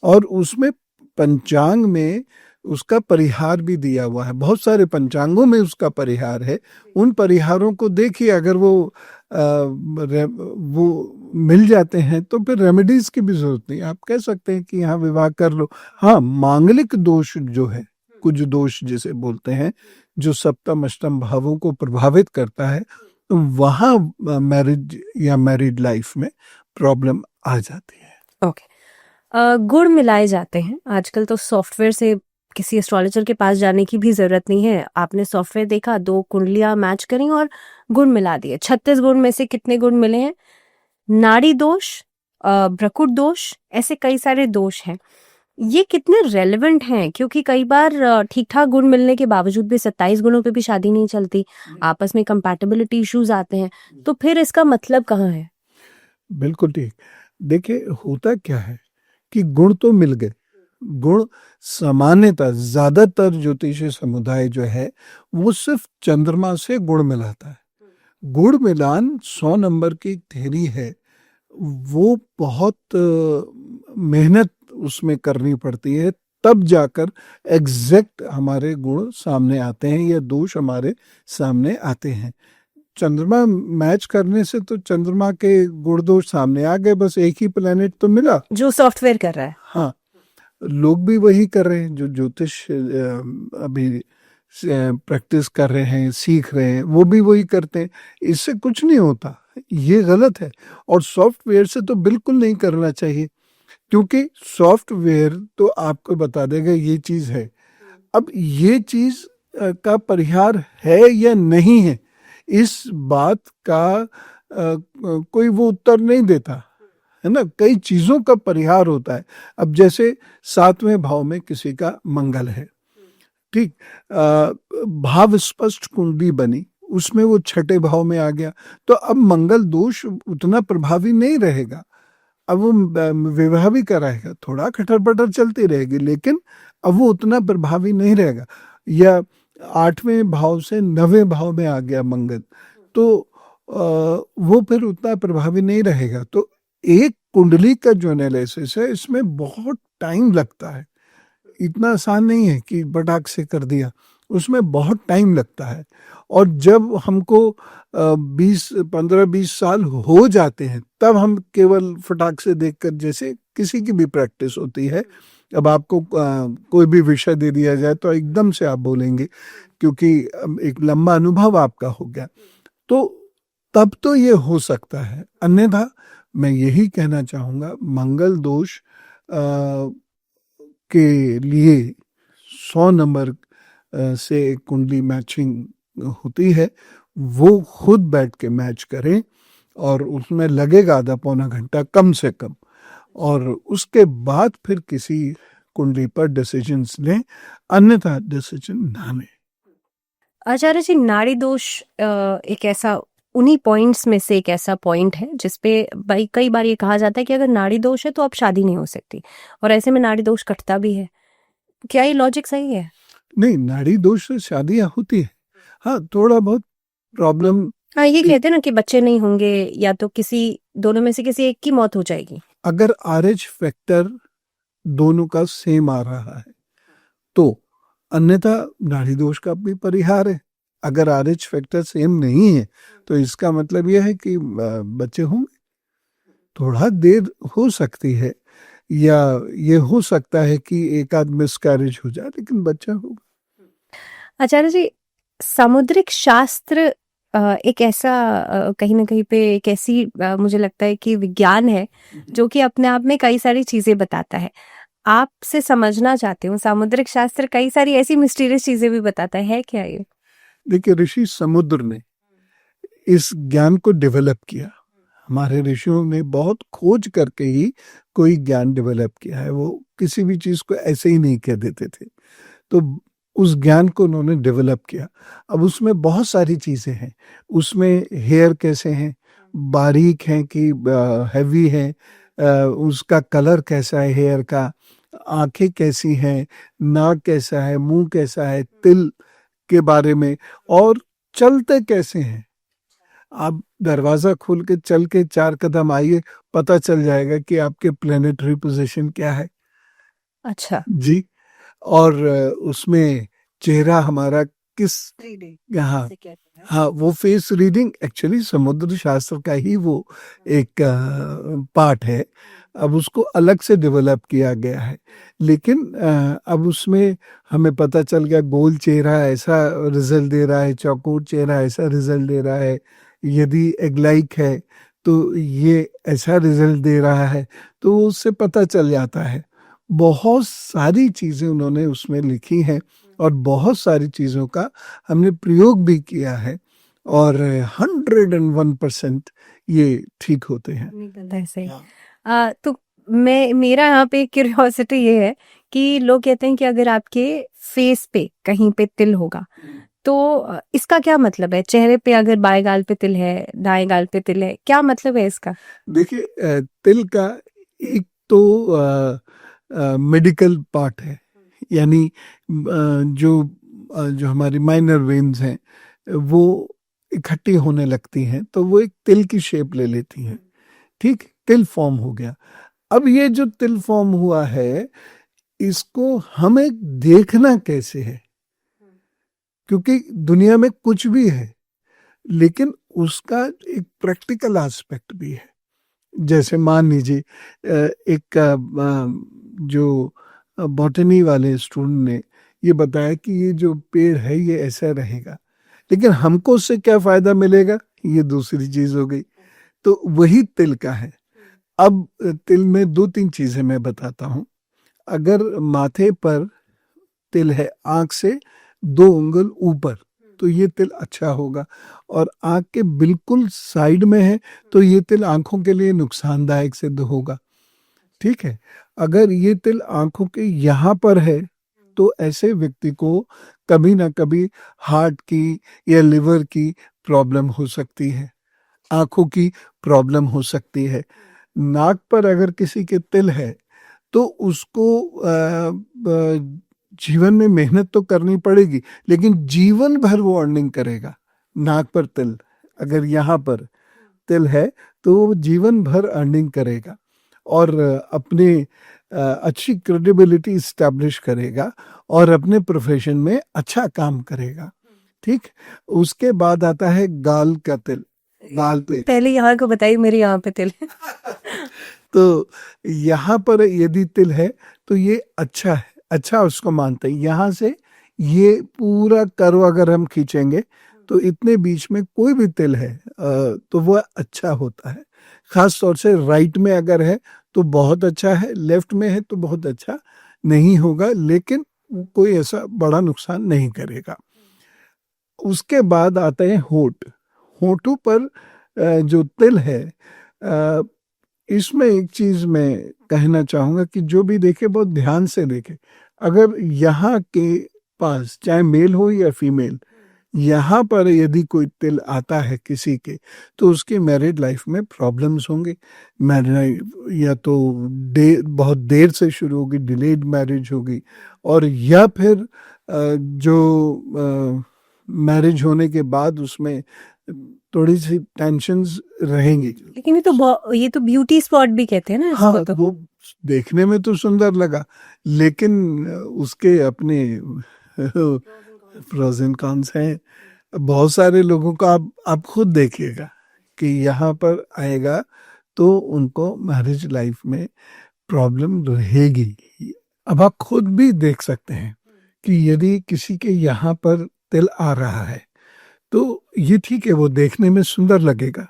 और उसमें पंचांग में उसका परिहार भी दिया हुआ है। बहुत सारे पंचांगों में उसका परिहार है। उन परिहारों को देखिए, अगर वो मिल जाते हैं तो फिर रेमेडीज की भी जरूरत नहीं। आप कह सकते हैं कि यहाँ विवाह कर लो। हाँ, मांगलिक दोष जो है, कुछ दोष जिसे बोलते हैं, जो सप्तम अष्टम भावों को प्रभावित करता है, तो वहाँ मैरिज या मैरिड लाइफ में प्रॉब्लम आ जाती है। ओके। गुण मिलाए जाते हैं आजकल तो सॉफ्टवेयर से, किसी एस्ट्रोलॉजर के पास जाने की भी जरूरत नहीं है। आपने सॉफ्टवेयर देखा, 2 कुंडलियां मैच करी और गुण मिला दिए। 36 गुण में से कितने गुण मिले हैं? नाड़ी दोष, भ्रकुट दोष, ऐसे कई सारे दोष हैं। ये कितने रेलेवेंट हैं? क्योंकि कई बार ठीक ठाक गुण मिलने के बावजूद भी 27 गुणों पे भी शादी नहीं चलती, आपस में कंपैटिबिलिटी इश्यूज आते हैं। तो फिर इसका मतलब कहाँ है? बिल्कुल ठीक। देखिए होता क्या है कि गुण तो मिल गए। गुण सामान्यतः ज्यादातर ज्योतिषी समुदाय जो है वो सिर्फ चंद्रमा से गुण मिलाता है। गुण मिलान 100 नंबर की थ्योरी है। वो बहुत मेहनत उसमें करनी पड़ती है, तब जाकर एग्जैक्ट हमारे गुण सामने आते हैं या दोष हमारे सामने आते हैं। चंद्रमा मैच करने से तो चंद्रमा के गुण दोष सामने आ गए, बस एक ही प्लेनेट तो मिला जो सॉफ्टवेयर कर रहा है। हाँ, लोग भी वही कर रहे हैं जो ज्योतिष अभी प्रैक्टिस कर रहे हैं, सीख रहे हैं, वो भी वही करते हैं। इससे कुछ नहीं होता, ये गलत है। और सॉफ्टवेयर से तो बिल्कुल नहीं करना चाहिए, क्योंकि सॉफ्टवेयर तो आपको बता देगा ये चीज है। अब ये चीज का परिहार है या नहीं है, इस बात का कोई वो उत्तर नहीं देता है ना। कई चीजों का परिहार होता है। अब जैसे 7वें भाव में किसी का मंगल है, ठीक, भाव स्पष्ट कुंडली बनी, उसमें वो 6ठे भाव में आ गया, तो अब मंगल दोष उतना प्रभावी नहीं रहेगा। अब वो विवाह भी कराएगा, थोड़ा खटर पटर चलती रहेगी, लेकिन अब वो उतना प्रभावी नहीं रहेगा। या 8वें भाव से 9वें भाव में आ गया मंगल, तो वो फिर उतना प्रभावी नहीं रहेगा। तो एक कुंडली का जो एनालिसिस है, इसमें बहुत टाइम लगता है। इतना आसान नहीं है कि बटाक से कर दिया, उसमें बहुत टाइम लगता है। और जब हमको 15-20 साल हो जाते हैं, तब हम केवल फटाक से देखकर, जैसे किसी की भी प्रैक्टिस होती है, अब आपको कोई भी विषय दे दिया जाए तो एकदम से आप बोलेंगे, क्योंकि एक लंबा अनुभव आपका हो गया, तो तब तो ये हो सकता है। अन्यथा मैं यही कहना चाहूँगा, मंगल दोष के लिए 100 नंबर से कुंडली मैचिंग होती है, वो खुद बैठ के मैच करें और उसमें लगेगा आधा पौना घंटा कम से कम, और उसके बाद फिर किसी कुंडली पर डिसीजंस लें, अन्यथा डिसीजन ना लें। आचार्य जी, नाड़ी दोष एक ऐसा, उन्हीं पॉइंट्स में से एक ऐसा पॉइंट है जिसपे भाई कई बार ये कहा जाता है कि अगर नाड़ी दोष है तो अब शादी नहीं हो सकती, और ऐसे में नाड़ी दोष कटता भी है। क्या ये लॉजिक सही है? नहीं, नाड़ी दोष से शादियां होती है, हाँ, थोड़ा बहुत प्रॉब्लम। हाँ, ये कहते हैं ना कि बच्चे नहीं होंगे, या तो किसी दोनों में से किसी एक की मौत हो जाएगी। अगर RH फैक्टर दोनों का सेम आ रहा है तो, अन्यथा नाड़ी दोष का भी परिहार है। अगर RH फैक्टर सेम नहीं है तो इसका मतलब यह है कि बच्चे होंगे, थोड़ा देर हो सकती है, या ये हो सकता है कि एक आध मिसकैरेज हो जाए, लेकिन बच्चा होगा। आचार्य जी, सामुद्रिक शास्त्र एक ऐसा कहीं ना कहीं पे एक ऐसी मुझे लगता है कि विज्ञान है जो कि अपने आप में कई सारी चीजें बताता है। आपसे समझना चाहती हूँ, सामुद्रिक शास्त्र कई सारी ऐसी मिस्टीरियस चीजें भी बताता है क्या ये? देखिए, ऋषि समुद्र ने इस ज्ञान को डेवलप किया। हमारे ऋषियों ने बहुत खोज करके ही कोई ज्ञान डेवलप किया है, वो किसी भी चीज को ऐसे ही नहीं कह देते थे। तो उस ज्ञान को उन्होंने डेवलप किया। अब उसमें बहुत सारी चीजें हैं, उसमें हेयर कैसे हैं, बारीक हैं कि हैवी है, उसका कलर कैसा है हेयर का, आंखें कैसी हैं, नाक कैसा है, मुंह कैसा है, तिल के बारे में, और चलते कैसे हैं। आप दरवाजा खोल के चल के 4 कदम आइए, पता चल जाएगा कि आपके प्लेनेटरी पोजीशन क्या है। अच्छा जी। और उसमें चेहरा हमारा किस, हाँ हाँ, वो फेस रीडिंग एक्चुअली समुद्र शास्त्र का ही वो एक पार्ट है। अब उसको अलग से डेवलप किया गया है, लेकिन अब उसमें हमें पता चल गया गोल चेहरा ऐसा रिजल्ट दे रहा है, चौकोर चेहरा ऐसा रिजल्ट दे रहा है, यदि एग-लाइक है तो ये ऐसा रिजल्ट दे रहा है, तो उससे पता चल जाता है। बहुत सारी चीज़ें उन्होंने उसमें लिखी हैं और बहुत सारी चीज़ों का हमने प्रयोग भी किया है, और 101% ये ठीक होते हैं। ऐसे तो मेरा यहाँ पे क्यूरियोसिटी ये है कि लोग कहते हैं कि अगर आपके फेस पे कहीं पे तिल होगा तो इसका क्या मतलब है? चेहरे पे अगर बाएं गाल पे तिल है, दाएं गाल पे तिल है, क्या मतलब है इसका? देखिए, तिल का एक तो मेडिकल पार्ट है, यानी जो हमारी माइनर वेन्स हैं वो इकट्ठी होने लगती हैं, तो वो एक तिल की शेप ले लेती हैं। ठीक, तिल फॉर्म हो गया। अब ये जो तिल फॉर्म हुआ है, इसको हमें देखना कैसे है, क्योंकि दुनिया में कुछ भी है लेकिन उसका एक प्रैक्टिकल एस्पेक्ट भी है। जैसे मान लीजिए एक जो बॉटनी वाले स्टूडेंट ने ये बताया कि ये जो पेड़ है ये ऐसा रहेगा, लेकिन हमको उससे क्या फायदा मिलेगा, ये दूसरी चीज हो गई। तो वही तिल का है। अब तिल में 2-3 चीजें मैं बताता हूँ। अगर माथे पर तिल है आंख से 2 उंगल ऊपर, तो ये तिल अच्छा होगा, और आंख के बिल्कुल साइड में है तो ये तिल आंखों के लिए नुकसानदायक सिद्ध होगा। ठीक है, अगर ये तिल आंखों के यहाँ पर है तो ऐसे व्यक्ति को कभी ना कभी हार्ट की या लिवर की प्रॉब्लम हो सकती है, आंखों की प्रॉब्लम हो सकती है। नाक पर अगर किसी के तिल है तो उसको जीवन में मेहनत तो करनी पड़ेगी, लेकिन जीवन भर वो अर्निंग करेगा। नाक पर तिल अगर यहाँ पर तिल है तो वो जीवन भर अर्निंग करेगा और अपने अच्छी क्रेडिबिलिटी इस्टेब्लिश करेगा और अपने प्रोफेशन में अच्छा काम करेगा। ठीक, उसके बाद आता है गाल का तिल, गाल पे। पहले यहाँ को बताइए, मेरे यहाँ पे तिल है। तो यहाँ पर यदि तिल है तो ये अच्छा है, अच्छा उसको मानते हैं। यहाँ से ये पूरा कर्व अगर हम खींचेंगे तो इतने बीच में कोई भी तिल है तो वह अच्छा होता है। खास तौर से राइट में अगर है तो बहुत अच्छा है, लेफ्ट में है तो बहुत अच्छा नहीं होगा, लेकिन कोई ऐसा बड़ा नुकसान नहीं करेगा। उसके बाद आते हैं होंठ। होंठों पर जो तिल है, इसमें एक चीज मैं कहना चाहूंगा कि जो भी देखे बहुत ध्यान से देखे। अगर यहाँ के पास चाहे मेल हो या फीमेल, यहाँ पर यदि कोई तिल आता है किसी के, तो उसकी मैरिड लाइफ में प्रॉब्लम्स होंगे। या तो बहुत देर से शुरू होगी, डिलेड मैरिज होगी, और या फिर जो मैरिज होने के बाद उसमें थोड़ी सी टेंशन्स रहेंगी। लेकिन ये तो ब्यूटी स्पॉट भी कहते हैं ना इसको। हाँ, तो वो देखने में तो सुंदर लगा, लेकिन उसके अपने प्रोज एंड कॉन्स हैं। बहुत सारे लोगों को आप खुद देखिएगा कि यहाँ पर आएगा तो उनको मैरिज लाइफ में प्रॉब्लम रहेगी। अब आप खुद भी देख सकते हैं कि यदि किसी के यहाँ पर तिल आ रहा है तो ये ठीक है, वो देखने में सुंदर लगेगा,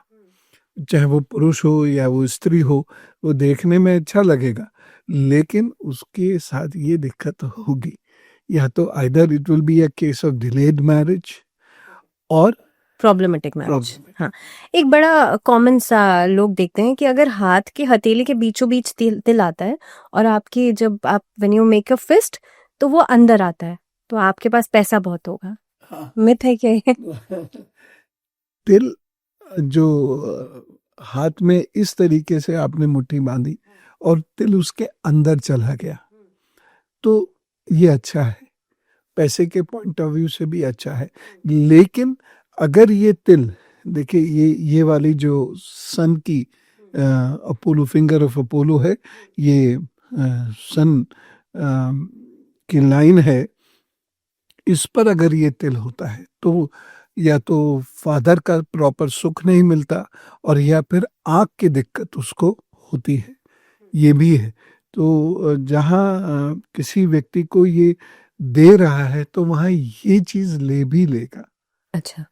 चाहे वो पुरुष हो या वो स्त्री हो, वो देखने में अच्छा लगेगा, लेकिन उसके साथ ये दिक्कत होगी, या तो either it will be a case of delayed marriage और प्रॉब्लमेटिक मैरिज। Problematic. हाँ, एक बड़ा कॉमन सा लोग देखते हैं कि अगर हाथ के हथेली के बीचों बीच तिल आता है और आपकी जब आप when you make a fist तो वो अंदर आता है, तो आपके पास पैसा बहुत होगा। हाँ। मिथ है क्या ये? तिल जो हाथ में इस तरीके से आपने मुट्ठी बांधी और तिल उसके अंदर चला गया, तो ये अच्छा है, पैसे के पॉइंट ऑफ व्यू से भी अच्छा है। लेकिन अगर ये तिल, देखिए ये वाली जो सन की अपोलो, फिंगर ऑफ अपोलो है, ये सन की लाइन है, इस पर अगर ये तिल होता है तो या तो फादर का प्रॉपर सुख नहीं मिलता और या फिर आँख की दिक्कत उसको होती है, ये भी है। तो जहाँ किसी व्यक्ति को ये दे रहा है तो वहाँ ये चीज ले भी लेगा। अच्छा,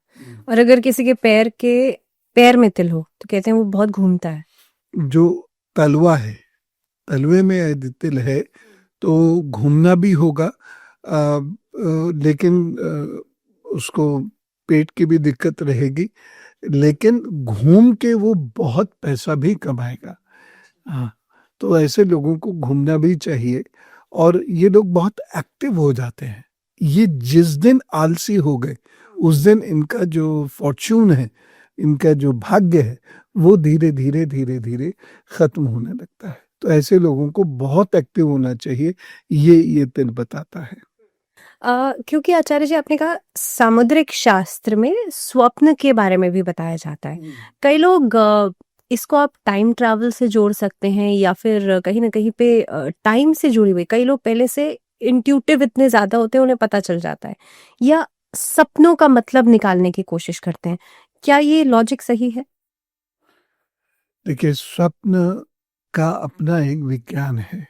और अगर किसी के पैर में तिल हो तो कहते हैं वो बहुत घूमता है। जो तलवा है, तलवे में यदि तिल है तो घूमना भी होगा, लेकिन उसको पेट की भी दिक्कत रहेगी, लेकिन घूम के वो बहुत पैसा भी कमाएगा। हाँ, तो ऐसे लोगों को घूमना भी चाहिए और ये लोग बहुत एक्टिव हो जाते हैं। ये जिस दिन आलसी हो गए उस दिन इनका जो फॉर्च्यून है, इनका जो भाग्य है, वो धीरे धीरे धीरे धीरे खत्म होने लगता है। तो ऐसे लोगों को बहुत एक्टिव होना चाहिए, ये तिल बताता है। क्योंकि आचार्य जी आपने कहा सामुद्रिक शास्त्र में स्वप्न के बारे में भी बताया जाता है। कई लोग इसको आप टाइम ट्रैवल से जोड़ सकते हैं या फिर कहीं ना कहीं पे टाइम से जुड़ी हुई, कई लोग पहले से इंट्यूटिव इतने ज्यादा होते हैं उन्हें पता चल जाता है, या सपनों का मतलब निकालने की कोशिश करते हैं। क्या ये लॉजिक सही है? देखिए, स्वप्न का अपना एक विज्ञान है।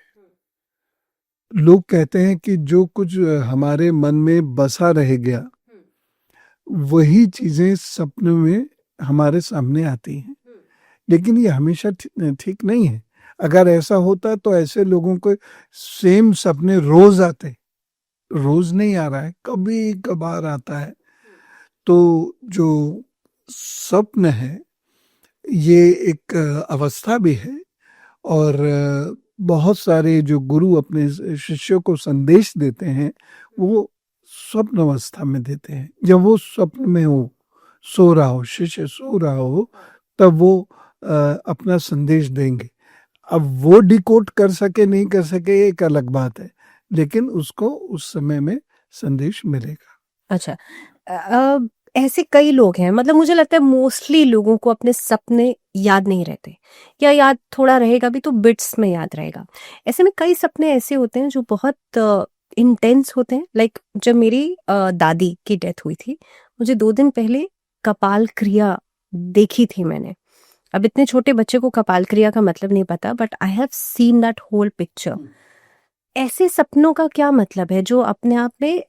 लोग कहते हैं कि जो कुछ हमारे मन में बसा रह गया वही चीजें सपने में हमारे सामने आती हैं, लेकिन ये हमेशा ठीक नहीं है। अगर ऐसा होता तो ऐसे लोगों को सेम सपने रोज आते, रोज नहीं आ रहा है, कभी कभार आता है। तो जो स्वप्न है ये एक अवस्था भी है, और बहुत सारे जो गुरु अपने शिष्यों को संदेश देते हैं वो स्वप्न अवस्था में देते हैं। जब वो स्वप्न में हो, सो रहा हो, शिष्य सो रहा हो, तब वो अपना संदेश देंगे। अब वो डिकोड कर सके नहीं कर सके एक अलग बात है, लेकिन उसको उस समय में संदेश मिलेगा। अच्छा, ऐसे कई लोग हैं, मतलब मुझे लगता है मोस्टली लोगों को अपने सपने याद नहीं रहते, या याद थोड़ा रहेगा भी तो बिट्स में याद रहेगा। ऐसे में कई सपने ऐसे होते हैं जो बहुत इंटेंस होते हैं। लाइक जब मेरी दादी की डेथ हुई थी, मुझे 2 दिन पहले कपाल क्रिया देखी थी मैंने। अब इतने छोटे बच्चे को कपाल क्रिया का मतलब नहीं पता, but I have seen that whole picture. ऐसे सपनों का क्या मतलब है जो अपने आप में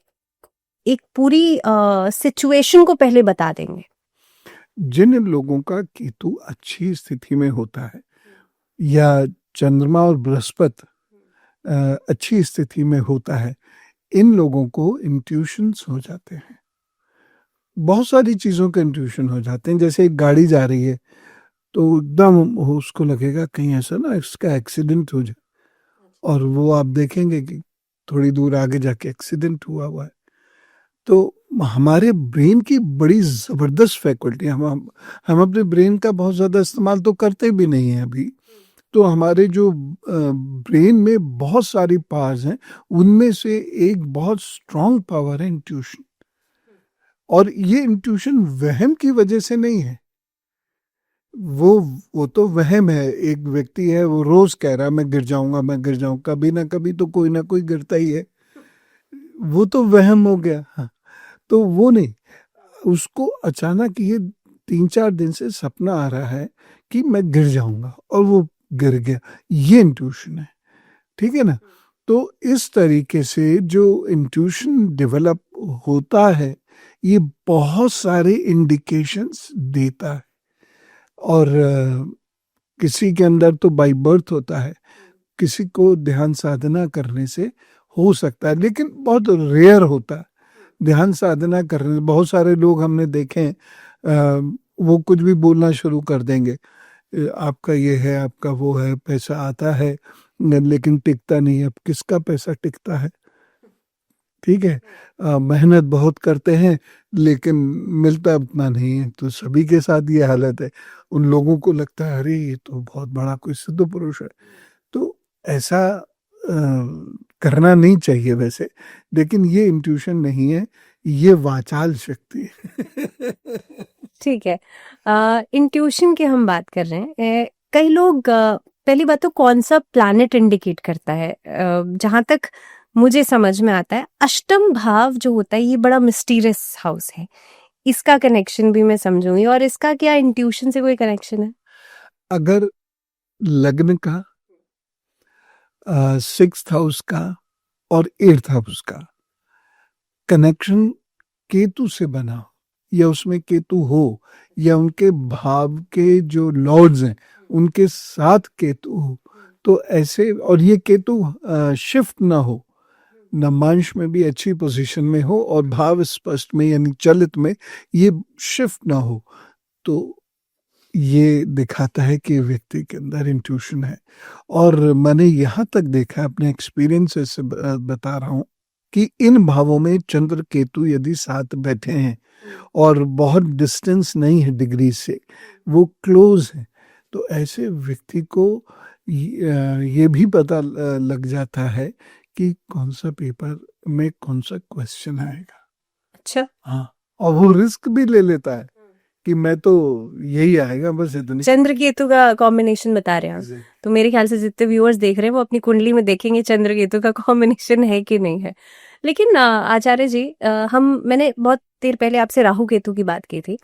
एक पूरी सिचुएशन को पहले बता देंगे? जिन लोगों का केतु अच्छी स्थिति में होता है या चंद्रमा और बृहस्पति अच्छी स्थिति में होता है, इन लोगों को इंट्यूशंस हो जाते हैं। बहुत सारी चीज़ों के इंट्यूशन हो जाते हैं। जैसे एक गाड़ी जा रही है तो एकदम उसको लगेगा कहीं ऐसा ना इसका एक्सीडेंट हो जाए, और वो आप देखेंगे कि थोड़ी दूर आगे जाके एक्सीडेंट हुआ है। तो हमारे ब्रेन की बड़ी ज़बरदस्त फैकल्टी, हम अपने ब्रेन का बहुत ज़्यादा इस्तेमाल तो करते भी नहीं हैं अभी। तो हमारे जो ब्रेन में बहुत सारी पावर्स हैं, उनमें से एक बहुत स्ट्रांग पावर है इंट्यूशन। और ये इंट्यूशन वहम की वजह से नहीं है, वो तो वहम है। एक व्यक्ति है, वो रोज कह रहा है मैं गिर जाऊंगा, मैं गिर जाऊंगा, कभी ना कभी तो कोई ना कोई गिरता ही है, वो तो वहम हो गया। हाँ, तो वो नहीं। उसको अचानक ये 3-4 दिन से सपना आ रहा है कि मैं गिर जाऊंगा, और वो गिर गया। ये इंट्यूशन है, ठीक है ना। तो इस तरीके से जो इंट्यूशन डेवलप होता है, ये बहुत सारे इंडिकेशंस देता है। और किसी के अंदर तो बाय बर्थ होता है, किसी को ध्यान साधना करने से हो सकता है, लेकिन बहुत रेयर होता है। ध्यान साधना करने बहुत सारे लोग हमने देखे हैं, वो कुछ भी बोलना शुरू कर देंगे, आपका ये है, आपका वो है, पैसा आता है लेकिन टिकता नहीं है। अब किसका पैसा टिकता है, ठीक है। मेहनत बहुत करते हैं लेकिन मिलता उतना नहीं है। तो सभी के साथ ये हालत है। उन लोगों को लगता है अरे ये तो बहुत बड़ा कोई सिद्ध पुरुष है। तो ऐसा करना नहीं चाहिए वैसे, लेकिन ये इंट्यूशन नहीं है, ये वाचाल शक्ति है। ठीक है। इंट्यूशन की हम बात कर रहे हैं। कई लोग पहली बात तो कौन सा प्लैनेट इंडिकेट करता है, जहां तक मुझे समझ में आता है अष्टम भाव जो होता है ये बड़ा मिस्टीरियस हाउस है, इसका कनेक्शन भी मैं समझूंगी। और इसका क्या इंट्यूशन से कोई कनेक्शन है? अगर लग्न का, 6th हाउस का और 8th हाउस का कनेक्शन केतु से बना हो, या उसमें केतु हो, या उनके भाव के जो लॉर्ड्स हैं उनके साथ केतु हो, तो ऐसे, और ये केतु शिफ्ट ना हो, नमांश में भी अच्छी पोजीशन में हो और भाव स्पष्ट में यानी चलित में ये शिफ्ट ना हो, तो ये दिखाता है कि व्यक्ति के अंदर इंट्यूशन है। और मैंने यहाँ तक देखा, अपने एक्सपीरियंस से बता रहा हूँ, कि इन भावों में चंद्र केतु यदि साथ बैठे हैं और बहुत डिस्टेंस नहीं है डिग्री से, वो क्लोज है, तो ऐसे व्यक्ति को ये भी पता लग जाता है कि कौन सा पेपर में कौन सा क्वेश्चन आएगा। अच्छा। हाँ, और वो रिस्क भी ले लेता है कि मैं तो यही आएगा, बस इतनी। चंद्र केतु का कॉम्बिनेशन बता रहे हैं आप, तो मेरे ख्याल से जितने व्यूअर्स देख रहे हैं वो अपनी कुंडली में देखेंगे चंद्र केतु का कॉम्बिनेशन है कि नहीं है। लेकिन आचार्य जी, मैंने बहुत देर पहले आपसे राहु केतु की बात की थी।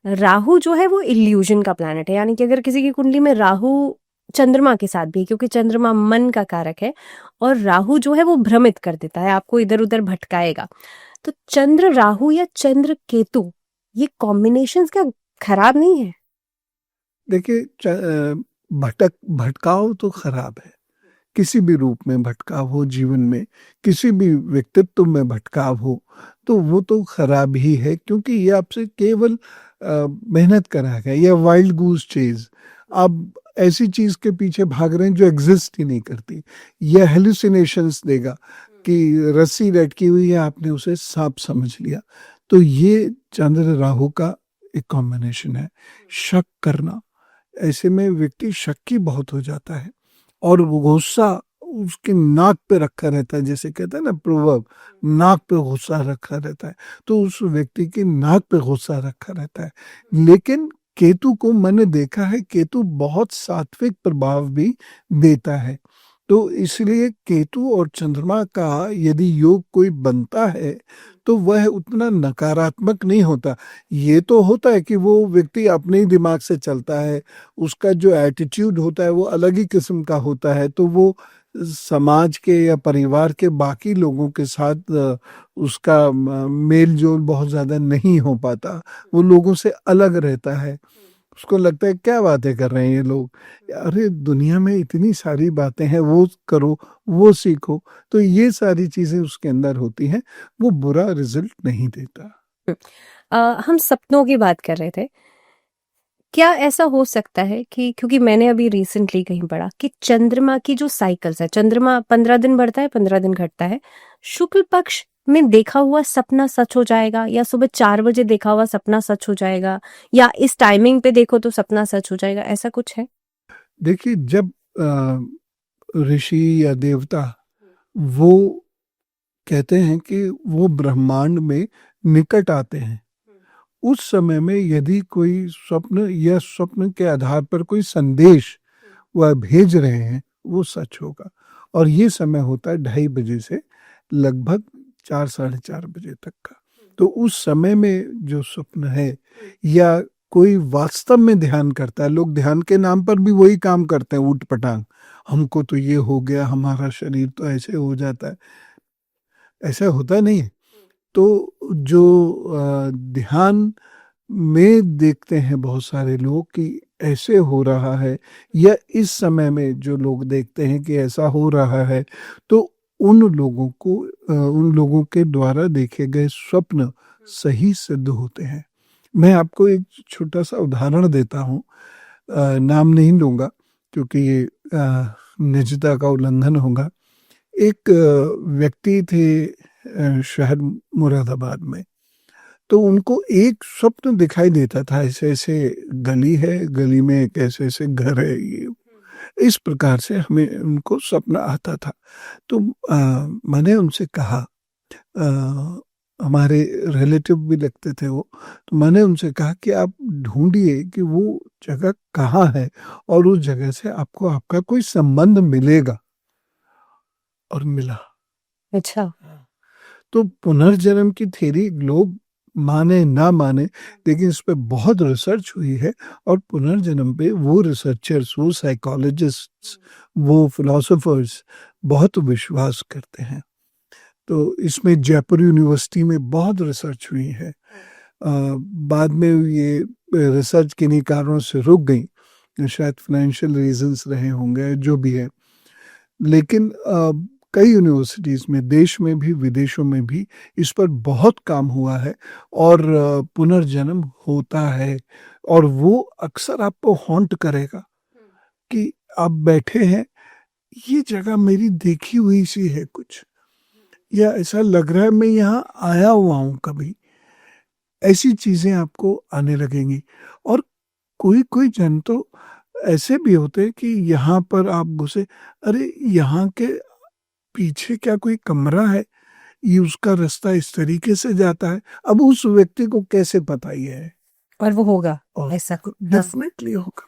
राहु जो है वो इल्यूजन का प्लैनेट है, यानी कि अगर किसी की कुंडली में राहु चंद्रमा के साथ भी, क्योंकि चंद्रमा मन का कारक है, और राहु जो है वो भ्रमित कर देता है, आपको इधर उधर भटकाएगा। तो चंद्र राहु या चंद्र केतु, ये कॉम्बिनेशन क्या खराब नहीं है? देखिए, भटकाव तो खराब है, किसी भी रूप में भटकाव हो, जीवन में किसी भी व्यक्तित्व में भटकाव हो, तो वो तो खराब ही है, क्योंकि ये आपसे केवल मेहनत कराएगा, या वाइल्ड गूस चेज, आप ऐसी चीज के पीछे भाग रहे हैं जो एग्जिस्ट ही नहीं करती, या हेलुसिनेशंस देगा कि रस्सी लटकी हुई है, आपने उसे सांप समझ लिया। तो ये चंद्र राहु का एक कॉम्बिनेशन है। शक करना, ऐसे में व्यक्ति शक्की बहुत हो जाता है, और गुस्सा उसके नाक पे रखा रहता है, जैसे कहते हैं ना प्रोवर्ब, नाक पे गुस्सा रखा रहता है, तो उस व्यक्ति के नाक पे गुस्सा रखा रहता है। लेकिन केतु को मैंने देखा है, केतु बहुत सात्विक प्रभाव भी देता है, तो इसलिए केतु और चंद्रमा का यदि योग कोई बनता है तो वह उतना नकारात्मक नहीं होता। ये तो होता है कि वो व्यक्ति अपने ही दिमाग से चलता है, उसका जो एटीट्यूड होता है वो अलग ही किस्म का होता है, तो वो समाज के या परिवार के बाकी लोगों के साथ उसका मेल जोल बहुत ज़्यादा नहीं हो पाता, वो लोगों से अलग रहता है। उसको लगता है क्या बातें कर रहे हैं ये लोग, अरे दुनिया में इतनी सारी बातें हैं, वो करो, वो सीखो, तो ये सारी चीजें उसके अंदर होती हैं, वो बुरा रिजल्ट नहीं देता। हम सपनों की बात कर रहे थे। क्या ऐसा हो सकता है कि, क्योंकि मैंने अभी रिसेंटली कहीं पढ़ा कि चंद्रमा की जो साइकिल्स है, चंद्रमा 15 दिन बढ़ता है, 15 दिन घटता है, शुक्ल पक्ष में देखा हुआ सपना सच हो जाएगा, या सुबह 4 बजे देखा हुआ सपना सच हो जाएगा, या इस टाइमिंग पे देखो तो सपना सच हो जाएगा, ऐसा कुछ है? देखिए, जब ऋषि या देवता वो कहते हैं कि वो ब्रह्मांड में निकट आते हैं, उस समय में यदि कोई स्वप्न या स्वप्न के आधार पर कोई संदेश वह भेज रहे हैं, वो सच होगा। और ये समय होता है 2:30 बजे से लगभग 4 साढ़े 4 बजे तक का। तो उस समय में जो स्वप्न है, या कोई वास्तव में ध्यान करता है, लोग ध्यान के नाम पर भी वही काम करते हैं, ऊट पटांग, हमको तो ये हो गया, हमारा शरीर तो ऐसे हो जाता है, ऐसा होता नहीं है। तो जो ध्यान में देखते हैं बहुत सारे लोग कि ऐसे हो रहा है, या इस समय में जो लोग देखते हैं कि ऐसा हो रहा है, तो उन लोगों को उन लोगों के द्वारा देखे गए स्वप्न सही सिद्ध होते हैं। मैं आपको एक छोटा सा उदाहरण देता हूँ, नाम नहीं लूँगा क्योंकि ये निजता का उल्लंघन होगा। एक व्यक्ति थे शहर मुरादाबाद में, तो उनको एक स्वप्न दिखाई देता था, ऐसे ऐसे गली है, गली में एक ऐसे ऐसे घर है, ये इस प्रकार से हमें उनको स्वप्न आता था। तो मैंने उनसे कहा, हमारे रिलेटिव भी लगते थे वो, तो मैंने उनसे कहा कि आप ढूंढिए कि वो जगह कहाँ है और उस जगह से आपको आपका कोई संबंध मिलेगा। और मिला। अच्छा। तो पुनर्जन्म की थ्योरी लोग माने ना माने, लेकिन इस पे बहुत रिसर्च हुई है, और पुनर्जन्म पे वो रिसर्चर्स, वो साइकोलॉजिस्ट्स, वो फिलोसोफर्स बहुत विश्वास करते हैं। तो इसमें जयपुर यूनिवर्सिटी में बहुत रिसर्च हुई है। बाद में ये रिसर्च किन्हीं कारणों से रुक गई, शायद फाइनेंशियल रीजंस रहे होंगे, जो भी है। लेकिन कई यूनिवर्सिटीज़ में, देश में भी विदेशों में भी इस पर बहुत काम हुआ है, और पुनर्जन्म होता है, और वो अक्सर आपको हॉन्ट करेगा कि आप बैठे हैं, ये जगह मेरी देखी हुई सी है कुछ, या ऐसा लग रहा है मैं यहाँ आया हुआ हूँ कभी, ऐसी चीज़ें आपको आने लगेंगी। और कोई कोई जन तो ऐसे भी होते हैं कि यहाँ पर आप घुसे, अरे यहाँ के पीछे क्या कोई कमरा है, ये उसका रास्ता इस तरीके से जाता है, अब उस व्यक्ति को कैसे पता ये है, और वो होगा और ऐसा। डेफिनेटली होगा।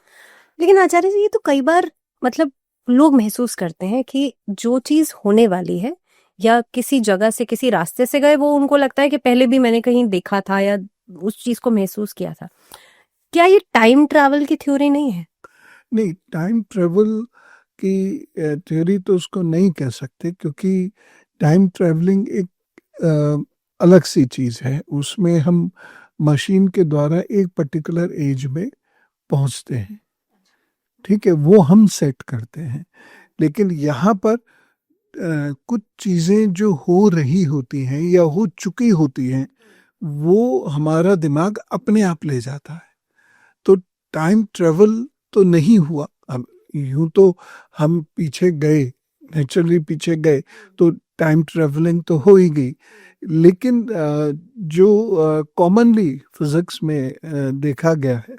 लेकिन आचार्य जी, ये तो कई बार मतलब लोग महसूस करते हैं कि जो चीज होने वाली है, या किसी जगह से, किसी रास्ते से गए, वो उनको लगता है कि पहले भी मैंने कहीं देखा था या उस चीज को महसूस किया था। क्या ये टाइम ट्रैवल की थ्योरी नहीं है? नहीं, टाइम ट्रेवल की थ्योरी तो उसको नहीं कह सकते, क्योंकि टाइम ट्रैवलिंग एक अलग सी चीज़ है। उसमें हम मशीन के द्वारा एक पर्टिकुलर एज में पहुंचते हैं, ठीक है, वो हम सेट करते हैं। लेकिन यहाँ पर कुछ चीज़ें जो हो रही होती हैं या हो चुकी होती हैं, वो हमारा दिमाग अपने आप ले जाता है। तो टाइम ट्रेवल तो नहीं हुआ। अब यूं तो हम पीछे गए, नेचुरली पीछे गए, तो टाइम ट्रेवलिंग तो हो ही गई। लेकिन जो कॉमनली फिजिक्स में देखा गया है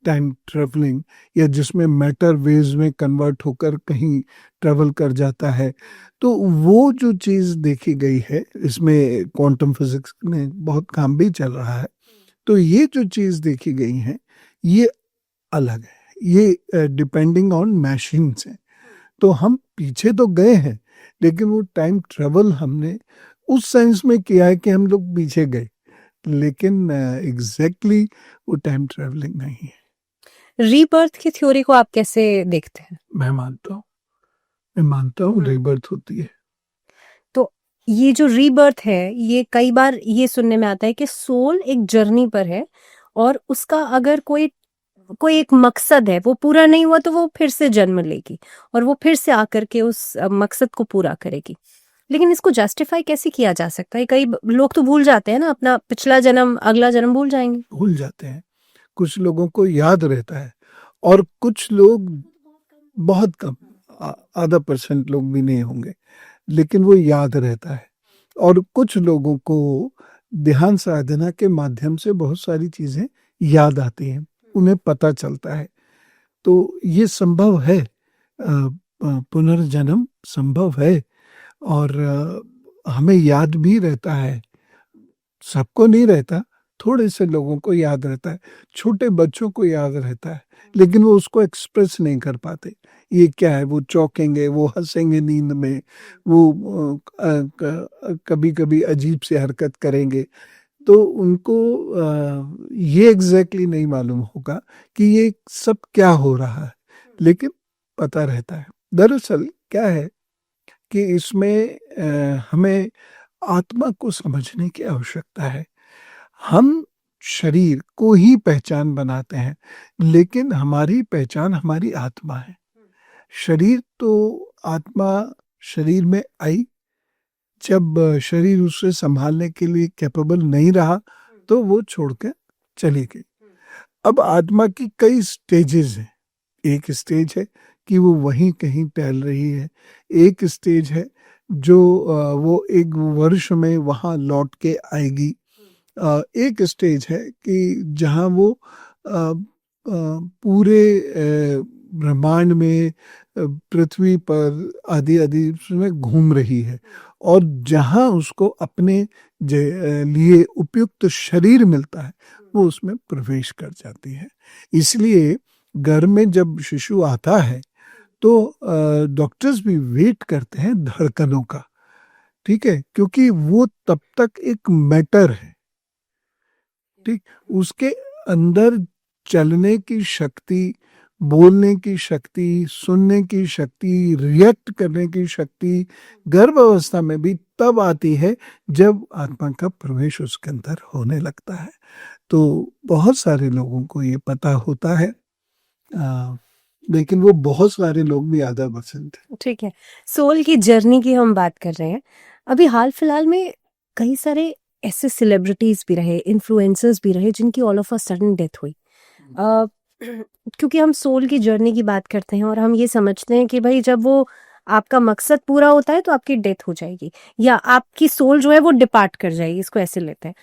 टाइम ट्रेवलिंग, या जिसमें मैटर वेव्स में कन्वर्ट होकर कहीं ट्रेवल कर जाता है, तो वो जो चीज़ देखी गई है, इसमें क्वांटम फिजिक्स में बहुत काम भी चल रहा है। तो ये जो चीज़ देखी गई है, ये अलग है, ये डिपेंडिंग ऑन मशीन्स है। तो हम पीछे तो गए हैं, लेकिन वो टाइम ट्रेवल हमने उस सेंस में किया है कि हम लोग पीछे गए, लेकिन एग्जैक्टली वो टाइम ट्रेवलिंग नहीं है। रीबर्थ की थ्योरी को आप कैसे देखते हैं? मैं मानता हूँ रीबर्थ होती है। तो ये जो रीबर्थ है, ये कई बार ये सुनने में आता है कि सोल एक जर्नी पर है, और उसका अगर कोई कोई एक मकसद है, वो पूरा नहीं हुआ तो वो फिर से जन्म लेगी, और वो फिर से आकर के उस मकसद को पूरा करेगी। लेकिन इसको जस्टिफाई कैसे किया जा सकता है? कई लोग तो भूल जाते हैं ना, अपना पिछला जन्म, अगला जन्म भूल जाएंगे। भूल जाते हैं, कुछ लोगों को याद रहता है, और कुछ लोग बहुत कम, आधा % लोग भी नहीं होंगे, लेकिन वो याद रहता है। और कुछ लोगों को ध्यान साधना के माध्यम से बहुत सारी चीजें याद आती हैं, उन्हें पता चलता है। तो ये संभव है, पुनर्जन्म संभव है, और हमें याद भी रहता है। सबको नहीं रहता, थोड़े से लोगों को याद रहता है, छोटे बच्चों को याद रहता है, लेकिन वो उसको एक्सप्रेस नहीं कर पाते। ये क्या है, वो चौंकेंगे, वो हंसेंगे नींद में, वो कभी कभी अजीब सी हरकत करेंगे, तो उनको ये एग्जैक्टली नहीं मालूम होगा कि ये सब क्या हो रहा है, लेकिन पता रहता है। दरअसल क्या है कि इसमें हमें आत्मा को समझने की आवश्यकता है। हम शरीर को ही पहचान बनाते हैं, लेकिन हमारी पहचान हमारी आत्मा है। शरीर तो आत्मा शरीर में आई, जब शरीर उसे संभालने के लिए कैपेबल नहीं रहा तो वो छोड़ के चली गई। अब आत्मा की कई स्टेजेस हैं। एक स्टेज है कि वो वहीं कहीं टहल रही है, एक स्टेज है जो वो एक वर्ष में वहाँ लौट के आएगी, एक स्टेज है कि जहाँ वो पूरे ब्रह्मांड में पृथ्वी पर आदि आदि में घूम रही है, और जहाँ उसको अपने लिए उपयुक्त शरीर मिलता है वो उसमें प्रवेश कर जाती है। इसलिए घर में जब शिशु आता है तो डॉक्टर्स भी वेट करते हैं धड़कनों का, ठीक है, क्योंकि वो तब तक एक मैटर है, ठीक, उसके अंदर चलने की शक्ति, बोलने की शक्ति, सुनने की शक्ति, रिएक्ट करने की शक्ति गर्भ अवस्था में भी तब आती है जब आत्मा का प्रवेश उसके अंदर होने लगता है। तो बहुत सारे लोगों को ये पता होता है, लेकिन वो बहुत सारे लोग भी आधा परसेंट है। ठीक है, सोल की जर्नी की हम बात कर रहे हैं। अभी हाल फिलहाल में कई सारे ऐसे सेलिब्रिटीज भी रहे, इन्फ्लुएंसर्स भी रहे जिनकी all of a sudden death हुई। क्योंकि हम सोल की जर्नी की बात करते हैं और हम ये समझते हैं कि भाई जब वो आपका मकसद पूरा होता है तो आपकी डेथ हो जाएगी या आपकी सोल जो है वो डिपार्ट कर जाएगी, इसको ऐसे लेते हैं।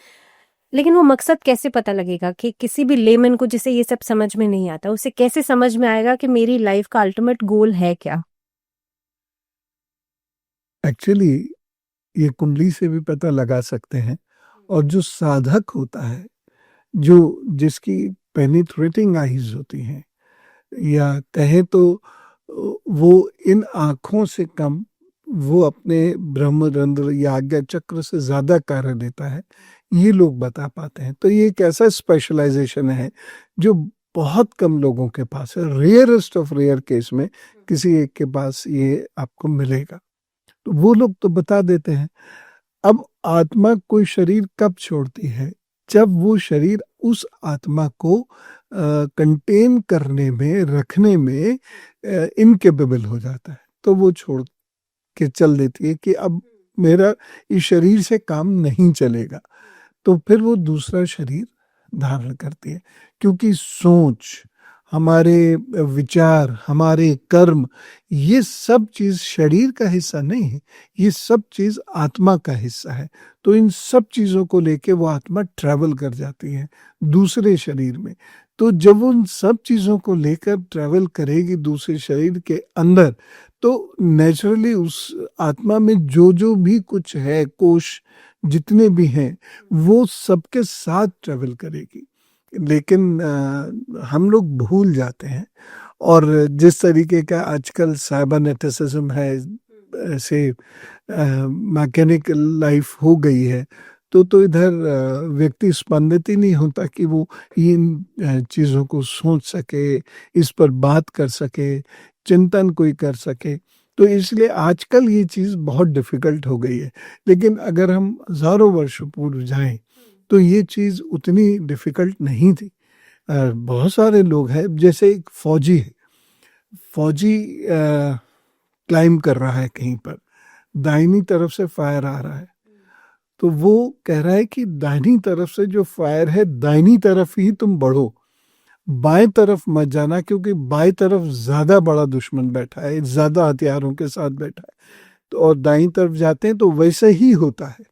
लेकिन वो मकसद कैसे पता लगेगा कि किसी भी लेमन को जिसे ये सब समझ में नहीं आता, उसे कैसे समझ में आएगा कि मेरी लाइफ का अल्टीमेट गोल है क्या? एक्चुअली ये कुंडली से भी पता लगा सकते हैं, और जो साधक होता है, जो जिसकी पेनिट्रेटिंग आईज होती हैं, या कहें तो वो इन आँखों से कम वो अपने ब्रह्मरंध्र या आज्ञा चक्र से ज़्यादा कार्य देता है, ये लोग बता पाते हैं। तो ये एक ऐसा स्पेशलाइजेशन है जो बहुत कम लोगों के पास है, रेयरेस्ट ऑफ रेयर केस में किसी एक के पास ये आपको मिलेगा। तो वो लोग तो बता देते हैं। अब आत्मा कोई शरीर कब छोड़ती है? जब वो शरीर उस आत्मा को कंटेन करने में, रखने में इनकेपेबल हो जाता है, तो वो छोड़ के चल देती है कि अब मेरा इस शरीर से काम नहीं चलेगा, तो फिर वो दूसरा शरीर धारण करती है। क्योंकि सोच, हमारे विचार, हमारे कर्म, ये सब चीज़ शरीर का हिस्सा नहीं है, ये सब चीज़ आत्मा का हिस्सा है। तो इन सब चीज़ों को लेके वो आत्मा ट्रैवल कर जाती है दूसरे शरीर में। तो जब उन सब चीज़ों को लेकर ट्रैवल करेगी दूसरे शरीर के अंदर, तो नेचुरली उस आत्मा में जो जो भी कुछ है, कोश जितने भी हैं, वो सबके साथ ट्रैवल करेगी। लेकिन हम लोग भूल जाते हैं, और जिस तरीके का आजकल साइबरनेटिसिज्म है, ऐसे मैकेनिकल लाइफ हो गई है, तो इधर व्यक्ति स्पंदित ही नहीं होता कि वो इन चीज़ों को सोच सके, इस पर बात कर सके, चिंतन कोई कर सके। तो इसलिए आजकल ये चीज़ बहुत डिफ़िकल्ट हो गई है। लेकिन अगर हम हज़ारों वर्ष पूर्व जाएं तो ये चीज़ उतनी डिफ़िकल्ट नहीं थी। बहुत सारे लोग हैं, जैसे एक फौजी है, फौजी क्लाइम कर रहा है कहीं पर, दाहिनी तरफ से फायर आ रहा है, तो वो कह रहा है कि दाहिनी तरफ से जो फायर है, दाहिनी तरफ ही तुम बढ़ो, बाएं तरफ मत जाना, क्योंकि बाएं तरफ ज़्यादा बड़ा दुश्मन बैठा है, ज़्यादा हथियारों के साथ बैठा है। तो और दाईं तरफ जाते हैं तो वैसे ही होता है,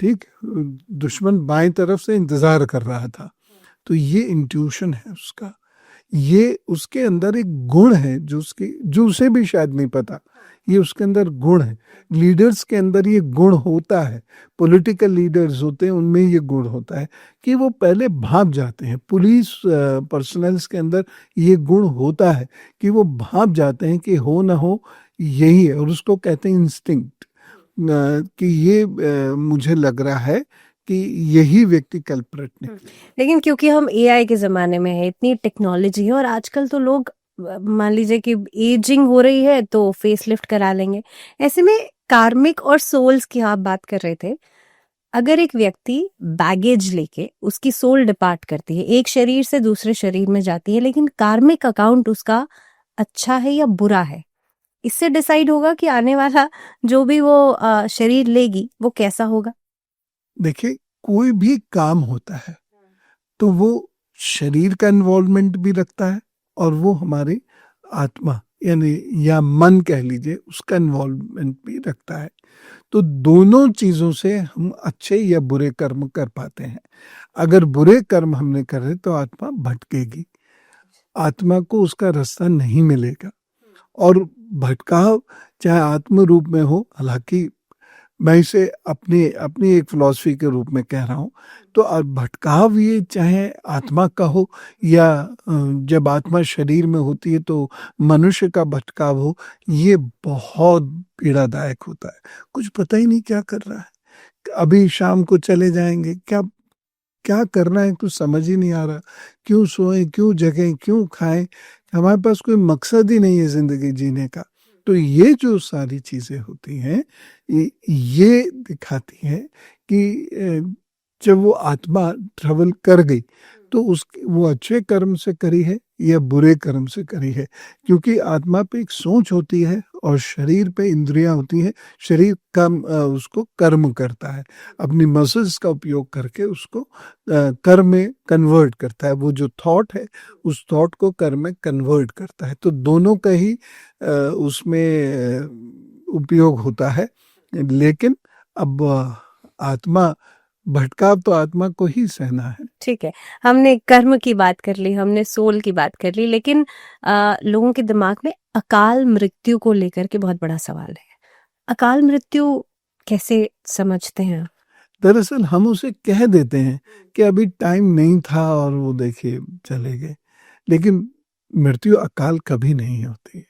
ठीक, दुश्मन बाएं तरफ से इंतज़ार कर रहा था। तो ये इंट्यूशन है उसका, ये उसके अंदर एक गुण है जो उसे भी शायद नहीं पता, ये उसके अंदर गुण है। लीडर्स के अंदर ये गुण होता है, पॉलिटिकल लीडर्स होते हैं उनमें ये गुण होता है कि वो पहले भाप जाते हैं। पुलिस पर्सनल्स के अंदर ये गुण होता है कि वो भाप जाते हैं कि हो ना हो यही है, और उसको कहते हैं इंस्टिंक्ट, कि ये मुझे लग रहा है कि यही व्यक्ति कल्प्रिट निकले। लेकिन क्योंकि हम एआई के ज़माने में है, इतनी टेक्नोलॉजी है और आजकल तो लोग मान लीजिए कि एजिंग हो रही है तो फेसलिफ्ट करा लेंगे। ऐसे में कार्मिक और सोल्स की आप बात कर रहे थे, अगर एक व्यक्ति बैगेज लेके उसकी सोल डिपार्ट करती है, एक शरीर से दूसरे शरीर में जाती है, लेकिन कार्मिक अकाउंट उसका अच्छा है या बुरा है, इससे डिसाइड होगा कि आने वाला जो भी वो शरीर लेगी वो कैसा होगा। देखिए, कोई भी काम होता है तो वो शरीर का इन्वॉल्वमेंट भी रखता है और वो हमारी आत्मा यानी या मन कह लीजिए उसका इन्वॉल्वमेंट भी रखता है। तो दोनों चीज़ों से हम अच्छे या बुरे कर्म कर पाते हैं। अगर बुरे कर्म हमने करे तो आत्मा भटकेगी, आत्मा को उसका रास्ता नहीं मिलेगा। और भटकाव चाहे आत्म रूप में हो, हालांकि मैं इसे अपनी अपनी एक फिलॉसफी के रूप में कह रहा हूँ, तो भटकाव ये चाहे आत्मा का हो या जब आत्मा शरीर में होती है तो मनुष्य का भटकाव हो, ये बहुत पीड़ादायक होता है। कुछ पता ही नहीं क्या कर रहा है, अभी शाम को चले जाएंगे, क्या क्या करना है कुछ समझ ही नहीं आ रहा, क्यों सोएं, क्यों जगें, क्यों खाएं, हमारे पास कोई मकसद ही नहीं है जिंदगी जीने का। तो ये जो सारी चीज़ें होती हैं ये दिखाती हैं कि जब वो आत्मा ट्रेवल कर गई तो उस वो अच्छे कर्म से करी है या बुरे कर्म से करी है, क्योंकि आत्मा पे एक सोच होती है और शरीर पे इंद्रियां होती हैं। शरीर उसको कर्म करता है, अपनी मसल्स का उपयोग करके उसको कर्म में कन्वर्ट करता है। वो जो थॉट है उस थॉट को कर्म में कन्वर्ट करता है। तो दोनों का ही उसमें उपयोग होता है। लेकिन अब आत्मा भटकाव तो आत्मा को ही सहना है। ठीक है, हमने कर्म की बात कर ली, हमने सोल की बात कर ली, लेकिन लोगों के दिमाग में अकाल मृत्यु को लेकर के बहुत बड़ा सवाल है। अकाल मृत्यु कैसे समझते हैं? दरअसल हम उसे कह देते हैं कि अभी टाइम नहीं था और वो देखिए चले गए, लेकिन मृत्यु अकाल कभी नहीं होती।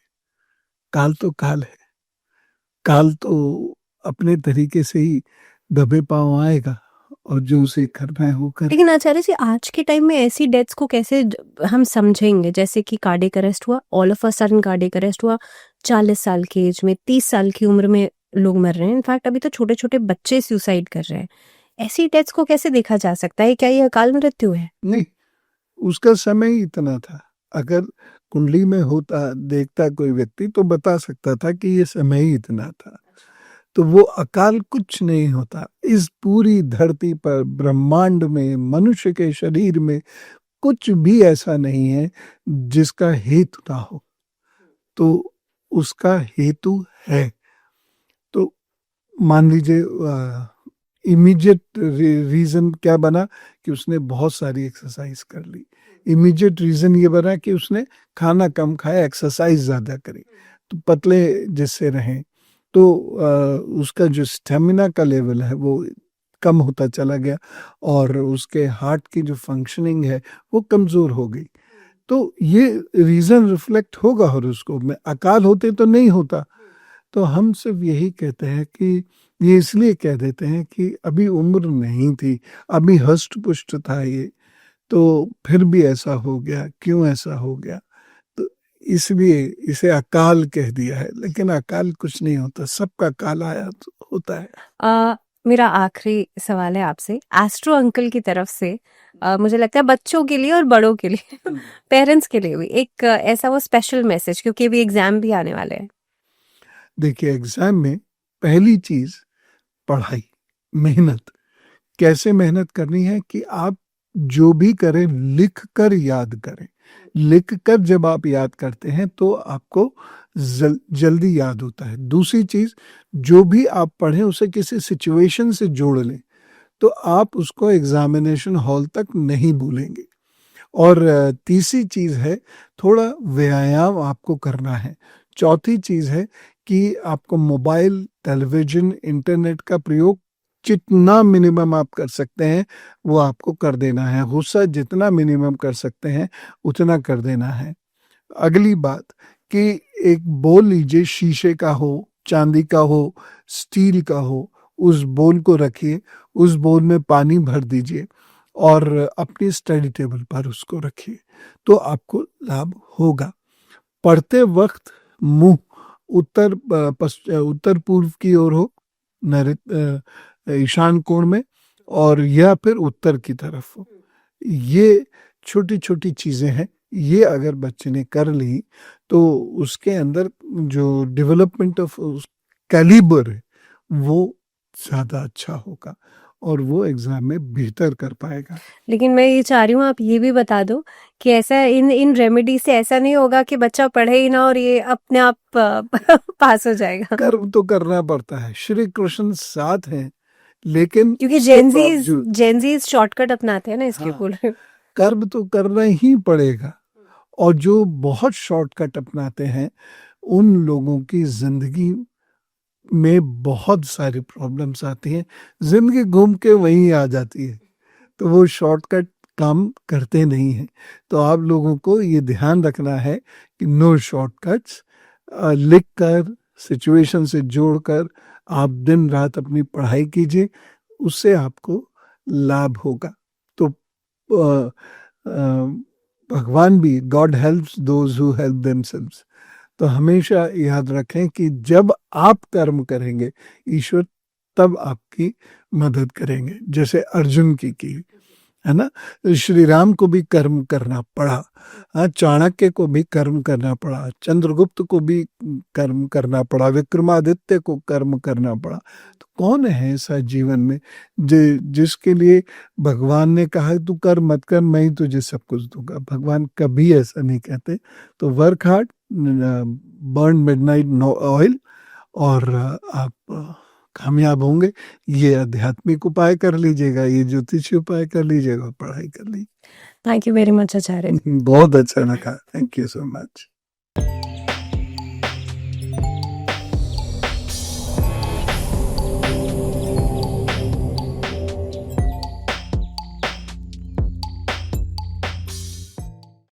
काल तो काल है, काल तो अपने तरीके से ही दबे पांव आएगा और जो उसे करना है वो कर। लेकिन आचार्य जी, आज के टाइम में ऐसी डेथ्स को कैसे हम समझेंगे? जैसे कि कार्डियक अरेस्ट हुआ, all of a sudden cardiac arrest हुआ, 40 साल की एज में, 30 साल की उम्र में लोग मर रहे हैं। इनफैक्ट अभी तो छोटे छोटे बच्चे सुसाइड कर रहे हैं। ऐसी डेथ्स को कैसे देखा जा सकता है? क्या ये अकाल मृत्यु है? नहीं, उसका समय ही इतना था। अगर कुंडली में होता देखता कोई व्यक्ति तो बता सकता था कि ये समय ही इतना था। तो वो अकाल कुछ नहीं होता। इस पूरी धरती पर, ब्रह्मांड में, मनुष्य के शरीर में कुछ भी ऐसा नहीं है जिसका हेतु ना हो, तो उसका हेतु है। तो मान लीजिए इमीडिएट रीजन क्या बना कि उसने बहुत सारी एक्सरसाइज कर ली। इमीडिएट रीजन ये बना कि उसने खाना कम खाया, एक्सरसाइज ज़्यादा करी, तो पतले जिससे रहें, तो उसका जो स्टेमिना का लेवल है वो कम होता चला गया और उसके हार्ट की जो फंक्शनिंग है वो कमज़ोर हो गई। तो ये रीज़न रिफ्लेक्ट होगा और उसको में अकाल होते तो नहीं होता। तो हम सिर्फ यही कहते हैं कि ये इसलिए कह देते हैं कि अभी उम्र नहीं थी, अभी हष्ट पुष्ट था ये, तो फिर भी ऐसा हो गया, क्यों ऐसा हो गया, तो इसलिए इसे अकाल कह दिया है। लेकिन अकाल कुछ नहीं होता, सबका काल आया तो होता है। मेरा आखिरी सवाल है आपसे, एस्ट्रो अंकल की तरफ से, मुझे लगता है बच्चों के लिए और बड़ों के लिए, पेरेंट्स के लिए भी एक ऐसा वो स्पेशल मैसेज, क्योंकि अभी एग्जाम भी आने वाले हैं। देखिए, एग्जाम में पहली चीज पढ़ाई, मेहनत। कैसे मेहनत करनी है कि आप जो भी करें लिख कर याद करें। लिख कर जब आप याद करते हैं तो आपको जल्दी याद होता है। दूसरी चीज, जो भी आप पढ़ें उसे किसी सिचुएशन से जोड़ लें तो आप उसको एग्जामिनेशन हॉल तक नहीं भूलेंगे। और तीसरी चीज है, थोड़ा व्यायाम आपको करना है। चौथी चीज है कि आपको मोबाइल, टेलीविजन, इंटरनेट का प्रयोग जितना मिनिमम आप कर सकते हैं वो आपको कर देना है। गुस्सा जितना मिनिमम कर सकते हैं उतना कर देना है। अगली बात कि एक बोल लीजिए, शीशे का हो, चांदी का हो, स्टील का हो, उस बोल को रखिए, उस बोल में पानी भर दीजिए और अपनी स्टडी टेबल पर उसको रखिए, तो आपको लाभ होगा। पढ़ते वक्त मुंह उत्तर पूर्व की ओर हो, ईशान कोण में, और या फिर उत्तर की तरफ हो। ये छोटी छोटी चीजें हैं, ये अगर बच्चे ने कर ली तो उसके अंदर जो डेवलपमेंट ऑफ कैलिबर है वो ज्यादा अच्छा होगा और वो एग्जाम में बेहतर कर पाएगा। लेकिन मैं ये चाह रही हूँ आप ये भी बता दो कि ऐसा इन रेमेडी से ऐसा नहीं होगा कि बच्चा पढ़े ही ना और ये अपने आप पास हो जाएगा। कर्म तो करना पड़ता है, श्री कृष्ण साथ हैं, लेकिन क्योंकि उसके बावजूद जेनजीज शॉर्टकट अपनाते हैं ना, इसलिए हाँ, बोल रही हूँ। कर्म तो करना ही पड़ेगा। और जो बहुत शॉर्टकट अपनाते हैं उन लोगों की जिंदगी में बहुत सारी प्रॉब्लम्स आती हैं, जिंदगी घूम के वहीं आ जाती है, तो वो शॉर्टकट काम करते नहीं हैं। तो आप लोगों को ये ध्यान रखना है कि नो शॉर्टकट्स, लिख कर सिचुएशन से जोड़कर आप दिन रात अपनी पढ़ाई कीजिए, उससे आपको लाभ होगा। तो भगवान भी, God helps those who help themselves. तो हमेशा याद रखें कि जब आप कर्म करेंगे ईश्वर तब आपकी मदद करेंगे, जैसे अर्जुन की है ना। श्री राम को भी कर्म करना पड़ा, हाँ, चाणक्य को भी कर्म करना पड़ा, चंद्रगुप्त को भी कर्म करना पड़ा, विक्रमादित्य को कर्म करना पड़ा। तो कौन है ऐसा जीवन में जिसके लिए भगवान ने कहा तू कर मत कर, मैं ही तुझे सब कुछ दूंगा? भगवान कभी ऐसा नहीं कहते। तो work hard, burn midnight no oil, और आप कामयाब होंगे। ये आध्यात्मिक उपाय कर लीजिएगा, ये ज्योतिषी उपाय कर लीजिएगा, पढ़ाई कर लीजिए। थैंक यू वेरी मच आचार्य। बहुत अच्छा लगा, थैंक यू सो मच।